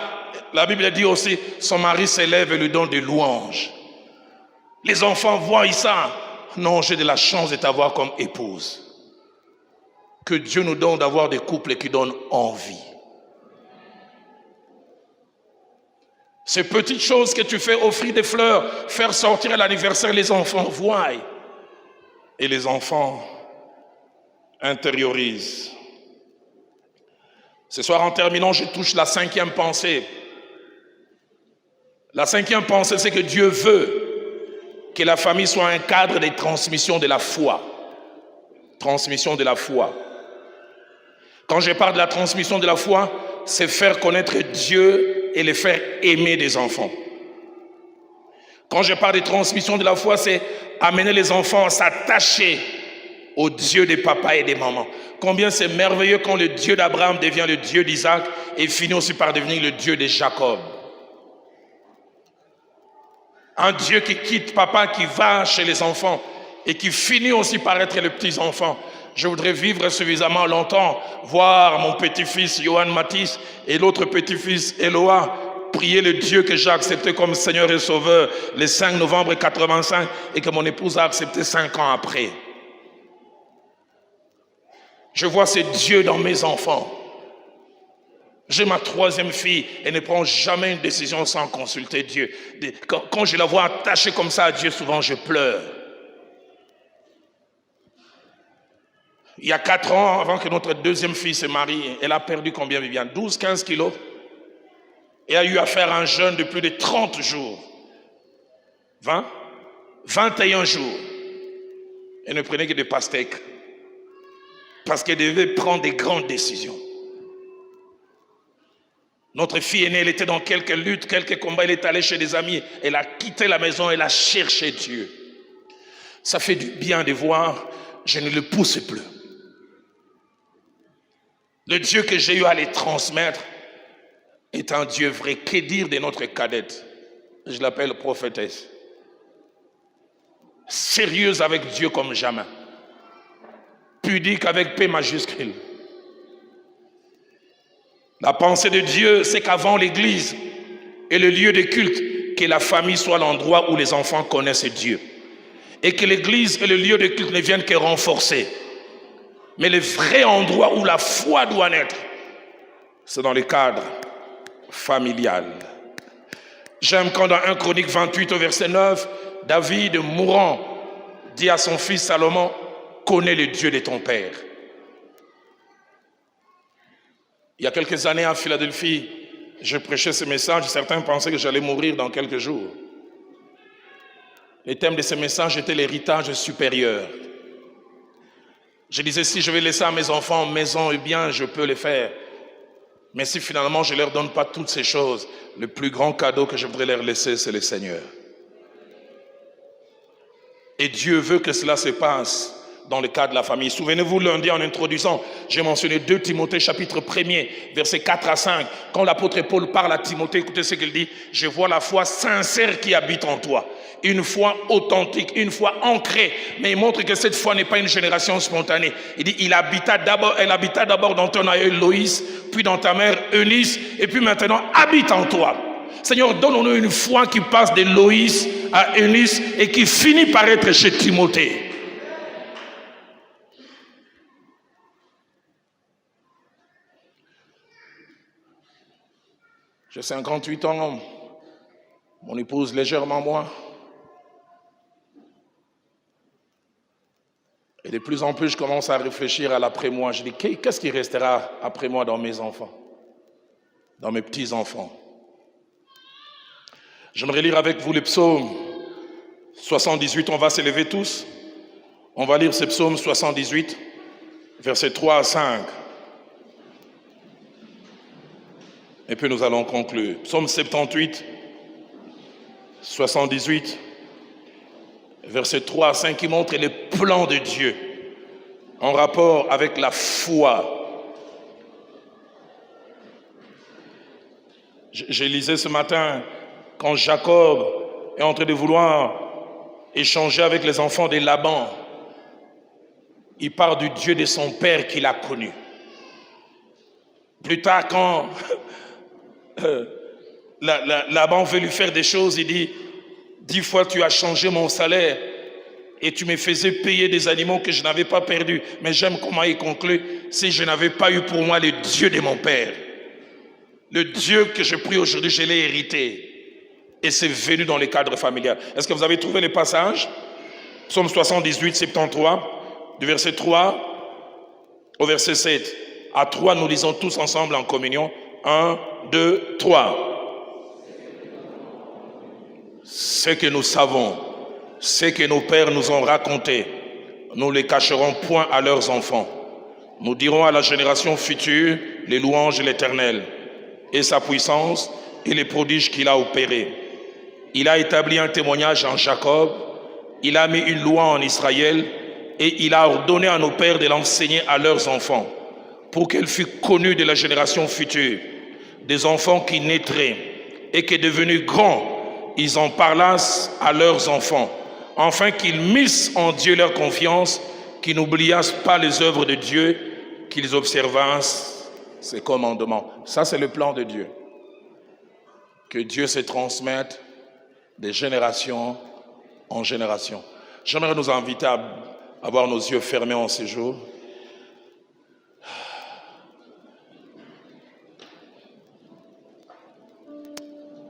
Speaker 1: La Bible dit aussi, son mari s'élève et lui donne des louanges. Les enfants voient ça. Non, j'ai de la chance de t'avoir comme épouse. Que Dieu nous donne d'avoir des couples qui donnent envie. Ces petites choses que tu fais, offrir des fleurs, faire sortir à l'anniversaire, les enfants voient. Et les enfants intériorisent. Ce soir, en terminant, je touche la 5e pensée. La 5e pensée, c'est que Dieu veut que la famille soit un cadre de transmission de la foi. Transmission de la foi. Quand je parle de la transmission de la foi, c'est faire connaître Dieu et les faire aimer des enfants. Quand je parle de transmission de la foi, c'est amener les enfants à s'attacher au Dieu des papas et des mamans. Combien c'est merveilleux quand le Dieu d'Abraham devient le Dieu d'Isaac et finit aussi par devenir le Dieu de Jacob. Un Dieu qui quitte papa, qui va chez les enfants et qui finit aussi par être les petits-enfants. Je voudrais vivre suffisamment longtemps, voir mon petit-fils Johan Matisse et l'autre petit-fils Eloa prier le Dieu que j'ai accepté comme Seigneur et Sauveur le 5 novembre 85 et que mon épouse a accepté 5 ans après. Je vois ce Dieu dans mes enfants. J'ai ma troisième fille, elle ne prend jamais une décision sans consulter Dieu. Quand je la vois attachée comme ça à Dieu, souvent je pleure. Il y a 4 ans, avant que notre deuxième fille se marie, elle a perdu combien, Viviane? 12-15 kilos. Et a eu à faire un jeûne de plus de 30 jours. 21 jours. Elle ne prenait que des pastèques. Parce qu'elle devait prendre des grandes décisions. Notre fille aînée, elle était dans quelques luttes, quelques combats, elle est allée chez des amis. Elle a quitté la maison, elle a cherché Dieu. Ça fait du bien de voir, je ne le pousse plus. Le Dieu que j'ai eu à les transmettre est un Dieu vrai. Que dire de notre cadette? Je l'appelle prophétesse. Sérieuse avec Dieu comme jamais. Pudique avec P majuscule. La pensée de Dieu, c'est qu'avant l'église et le lieu de culte, que la famille soit l'endroit où les enfants connaissent Dieu. Et que l'église et le lieu de culte ne viennent que renforcer. Mais le vrai endroit où la foi doit naître, c'est dans le cadre familial. J'aime quand dans 1 Chronique 28 au verset 9, David mourant dit à son fils Salomon, connais le Dieu de ton père. Il y a quelques années à Philadelphie, je prêchais ce message, certains pensaient que j'allais mourir dans quelques jours. Le thème de ce message était l'héritage supérieur. Je disais, si je vais laisser à mes enfants maison et bien, je peux le faire. Mais si finalement je ne leur donne pas toutes ces choses, le plus grand cadeau que je voudrais leur laisser, c'est le Seigneur. Et Dieu veut que cela se passe dans le cadre de la famille. Souvenez-vous, lundi en introduisant, j'ai mentionné 2 Timothée chapitre 1er, versets 4 à 5. Quand l'apôtre Paul parle à Timothée, écoutez ce qu'il dit. Je vois la foi sincère qui habite en toi. Une foi authentique, une foi ancrée. Mais il montre que cette foi n'est pas une génération spontanée. Il dit, elle habita d'abord dans ton aïeul Loïs, puis dans ta mère Eunice, et puis maintenant habite en toi. Seigneur, donne-nous une foi qui passe de Loïs à Eunice et qui finit par être chez Timothée. J'ai 58 ans, mon épouse légèrement moins. Et de plus en plus, je commence à réfléchir à l'après-moi. Je dis, qu'est-ce qui restera après moi dans mes enfants, dans mes petits-enfants? J'aimerais lire avec vous le psaume 78. On va s'élever tous. On va lire ce psaume 78, versets 3 à 5. Et puis nous allons conclure. Psaume 78, 78, verset 3 à 5, qui montre le plan de Dieu en rapport avec la foi. Je lisais ce matin, quand Jacob est en train de vouloir échanger avec les enfants de Laban, il parle du Dieu de son père qu'il a connu. Plus tard, quand Laban veut lui faire des choses, il dit, 10 fois tu as changé mon salaire et tu me faisais payer des animaux que je n'avais pas perdus. Mais j'aime comment il conclut, si je n'avais pas eu pour moi le Dieu de mon père, le Dieu que je prie aujourd'hui, je l'ai hérité. Et c'est venu dans le cadre familial. Est-ce que vous avez trouvé les passages? Psaume 78, 73, du verset 3 au verset 7. À 3, nous lisons tous ensemble en communion. 1, 2, 3. Ce que nous savons, ce que nos pères nous ont raconté, nous les cacherons point à leurs enfants. Nous dirons à la génération future les louanges de l'Éternel et sa puissance et les prodiges qu'il a opérés. Il a établi un témoignage en Jacob, il a mis une loi en Israël et il a ordonné à nos pères de l'enseigner à leurs enfants pour qu'elle fût connue de la génération future, des enfants qui naîtraient et qui devenus grands, ils en parlassent à leurs enfants, afin qu'ils missent en Dieu leur confiance, qu'ils n'oubliassent pas les œuvres de Dieu, qu'ils observassent ses commandements. Ça, c'est le plan de Dieu. Que Dieu se transmette de génération en génération. J'aimerais nous inviter à avoir nos yeux fermés en ces jours.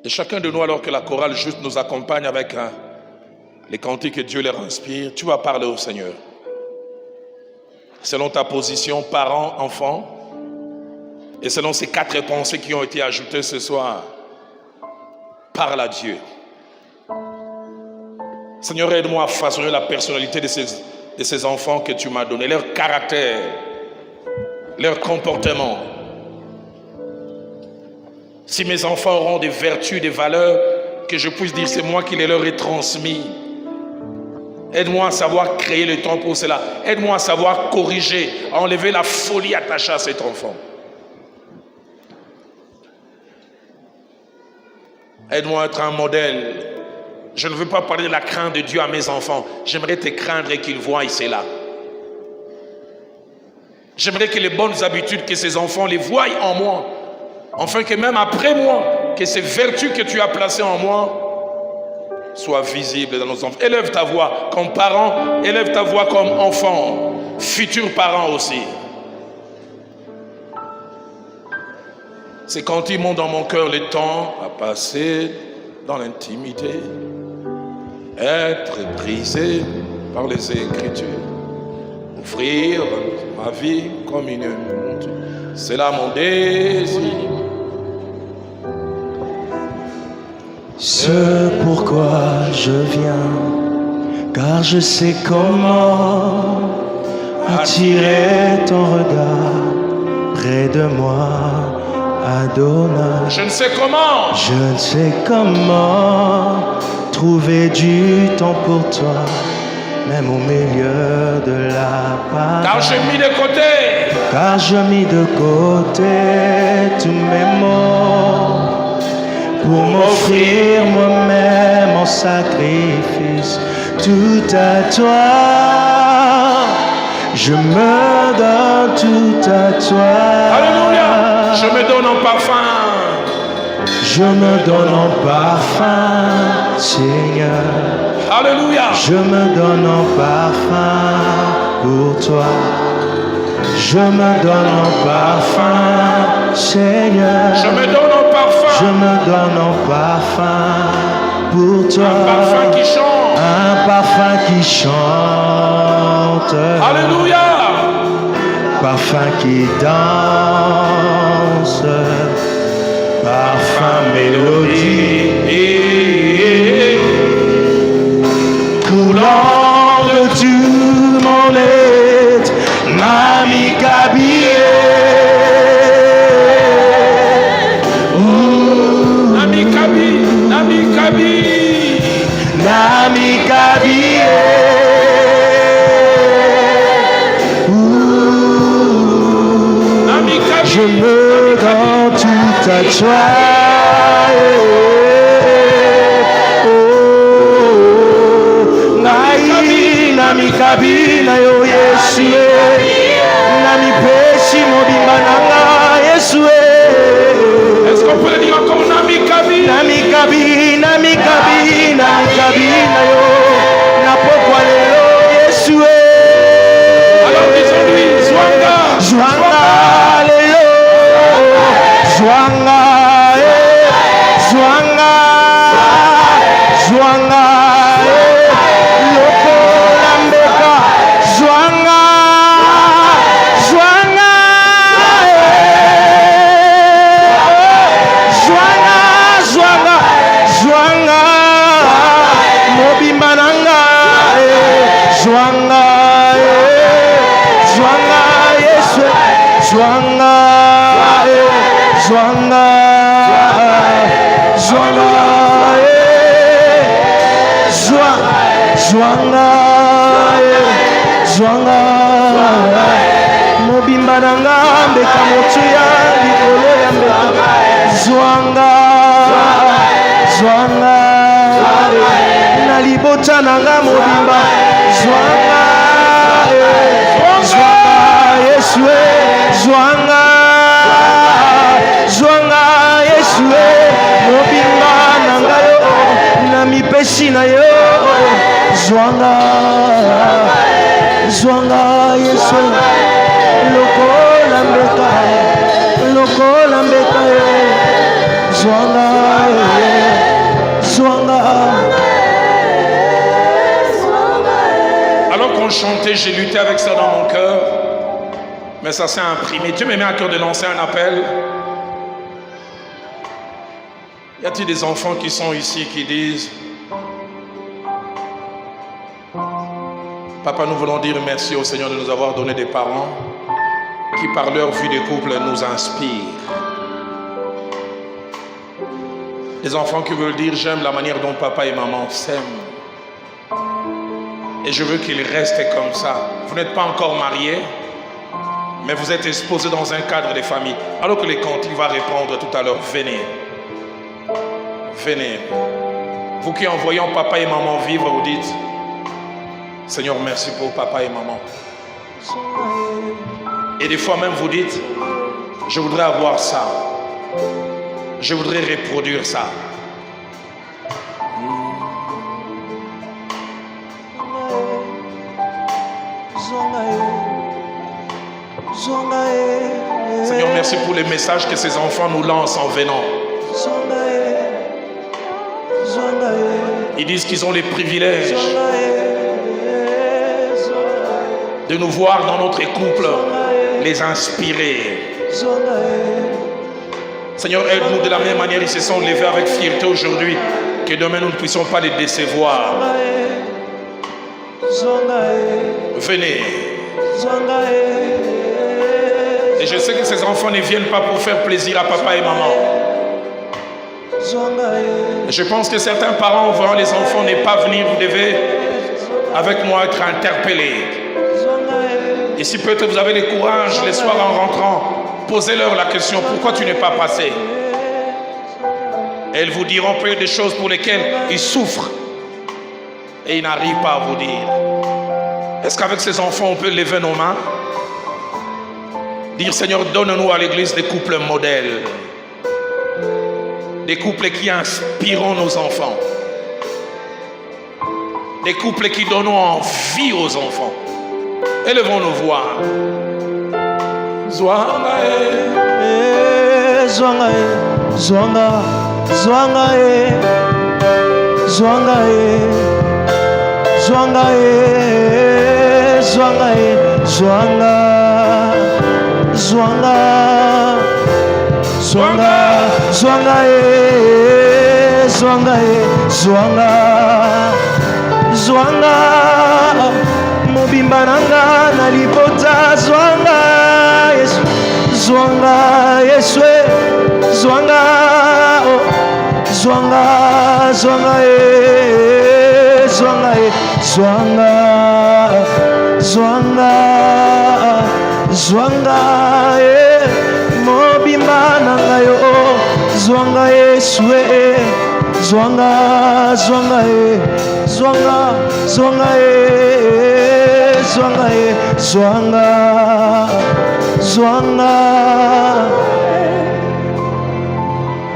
Speaker 1: Et chacun de nous, alors que la chorale juste nous accompagne avec les cantiques que Dieu leur inspire, tu vas parler au Seigneur. Selon ta position, parent, enfant, et selon ces 4 pensées qui ont été ajoutées ce soir, parle à Dieu. Seigneur, aide-moi à façonner la personnalité de ces enfants que tu m'as donnés, leur caractère, leur comportement. Si mes enfants auront des vertus, des valeurs, que je puisse dire c'est moi qui les leur ai transmis. Aide-moi à savoir créer le temps pour cela. Aide-moi à savoir corriger, à enlever la folie attachée à cet enfant. Aide-moi à être un modèle. Je ne veux pas parler de la crainte de Dieu à mes enfants. J'aimerais te craindre et qu'ils voient cela. J'aimerais que les bonnes habitudes que ces enfants les voient en moi, afin que même après moi, que ces vertus que tu as placées en moi soient visibles dans nos enfants. Élève ta voix comme parent, élève ta voix comme enfant, futur parent aussi. C'est quand ils montent dans mon cœur le temps à passer dans l'intimité, être brisé par les Écritures, offrir ma vie comme une monture. C'est là mon désir.
Speaker 2: Ce pourquoi je viens, car je sais comment attirer ton regard près de moi, Adonai.
Speaker 1: Je ne sais comment.
Speaker 2: Je ne sais comment trouver du temps pour toi, même au milieu de la parole.
Speaker 1: Car j'ai mis de côté.
Speaker 2: Car je mis de côté tous mes mots pour m'offrir moi-même en sacrifice, tout à toi. Je me donne tout à toi.
Speaker 1: Alléluia. Je me donne en parfum.
Speaker 2: Je me donne en parfum, Seigneur.
Speaker 1: Alléluia.
Speaker 2: Je me donne en parfum pour toi. Je me donne en parfum, Seigneur.
Speaker 1: Je me donne en parfum.
Speaker 2: Je me donne en parfum pour toi.
Speaker 1: Un parfum qui chante.
Speaker 2: Un parfum qui chante.
Speaker 1: Alléluia.
Speaker 2: Parfum qui danse. Parfum mélodie. Coulant de tout mon être, Nami Kabi.
Speaker 1: Nami Kabi, Nami Kabi.
Speaker 2: Nami Kabi.
Speaker 1: Nami Kabi.
Speaker 2: Je me rends tout à toi. Nami Kabi na yo Yesu. Nami peshi mobimba nanga Yesu.
Speaker 1: Est-ce qu'on peut le dire encore? Nami Kabi.
Speaker 2: Nami Kabi, Nami Kabi, Nami Kabi na yo. Na pokwa lelo Yesu.
Speaker 1: Alors disons-lui, Zwanga.
Speaker 2: Zwanga lelo. Zwanga. Zwanga. Zwanga. Loko lambeka. Zwanga. Zwanga. Zwanga. Zwanga. Zwanga. Mobimba nanga. Zwanga. Zwanga. Yesu. Zwanga. Zwanga. Zwanga. Zwanga. Zwanga. Mobimba nanga mbeka motu ya likolo ya mbeka. Zwanga. Zwanga. Na libota nanga mobimba. Zwanga. Zwanga. Yesu. Zwanga. Zwanga. Yesu. Mobimba nanga yo. Na mipesi na yo. Zwanga. Zwanga. Yesu. Lokola mbeka. Lokola mbeka. Zwanga.
Speaker 1: sentais avec ça dans mon cœur, mais ça s'est imprimé. Dieu me met à cœur de lancer un appel. Y a-t-il des enfants qui sont ici qui disent: Papa, nous voulons dire merci au Seigneur de nous avoir donné des parents qui, par leur vie de couple, nous inspirent. Des enfants qui veulent dire: j'aime la manière dont papa et maman s'aiment. Et je veux qu'ils restent comme ça. Vous n'êtes pas encore mariés, mais vous êtes exposés dans un cadre de famille. Alors que les cantiques va répondre tout à l'heure: venez. Venez. Vous qui, en voyant papa et maman vivre, vous dites: Seigneur, merci pour papa et maman. Et des fois même vous dites: je voudrais avoir ça. Je voudrais reproduire ça. Seigneur, merci pour les messages que ces enfants nous lancent en venant. Ils disent qu'ils ont les privilèges de nous voir dans notre couple, les inspirer. Seigneur, aide-nous de la même manière. Ils se sont levés avec fierté aujourd'hui, que demain nous ne puissions pas les décevoir. Venez. Et je sais que ces enfants ne viennent pas pour faire plaisir à papa et maman. Je pense que certains parents, en voyant les enfants ne pas venir, vous devez avec moi être interpellés. Et si peut-être vous avez le courage, les soirs en rentrant, posez-leur la question: pourquoi tu n'es pas passé? Et elles vous diront peut-être des choses pour lesquelles ils souffrent et ils n'arrivent pas à vous dire. Est-ce qu'avec ces enfants on peut lever nos mains, dire: Seigneur, donne-nous à l'église des couples modèles, des couples qui inspirent nos enfants, des couples qui donnent envie aux enfants. Élevons nos voix. Zwanga,
Speaker 2: zwanga, zwanga, zwanga, zwanga, zwanga, zwanga, zwanga, zwanga, zwanga, zwanga, zwanga, zwanga, zwanga, mobimba nanga na lipota zwanga. Zwanga, Yesu, zwanga, oh, zwanga, zwanga, zwanga, zwanga, zwanga, zwanga, mobimba nanga yo, zwanga, Yesu, zwanga, zwanga, zwanga, zwanga, zwanga, zwanga.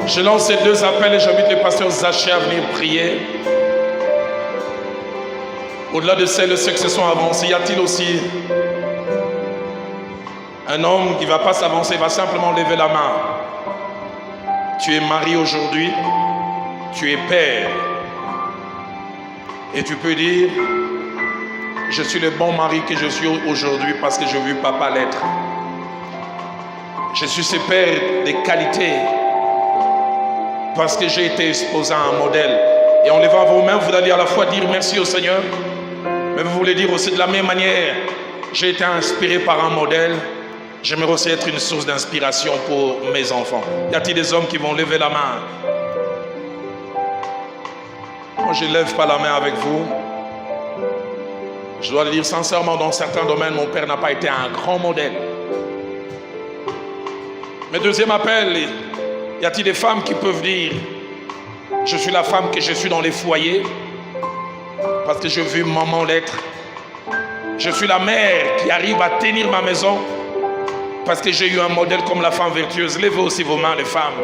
Speaker 1: Je lance ces deux appels et j'invite le pasteur Zaché à venir prier. Au-delà de celles et ceux qui se sont avancés, y a-t-il aussi un homme qui ne va pas s'avancer, va simplement lever la main? Tu es marié aujourd'hui, tu es père, et tu peux dire: je suis le bon mari que je suis aujourd'hui parce que j'ai vu papa l'être. Je suis ce père de qualité parce que j'ai été exposé à un modèle. Et en levant vos mains, vous allez à la fois dire merci au Seigneur, mais vous voulez dire aussi de la même manière: j'ai été inspiré par un modèle, j'aimerais aussi être une source d'inspiration pour mes enfants. Y a-t-il des hommes qui vont lever la main? Moi, je ne lève pas la main avec vous. Je dois le dire sincèrement, dans certains domaines, mon père n'a pas été un grand modèle. Mais deuxième appel, y a-t-il des femmes qui peuvent dire: je suis la femme que je suis dans les foyers parce que j'ai vu maman l'être. Je suis la mère qui arrive à tenir ma maison parce que j'ai eu un modèle comme la femme vertueuse. Levez aussi vos mains, les femmes.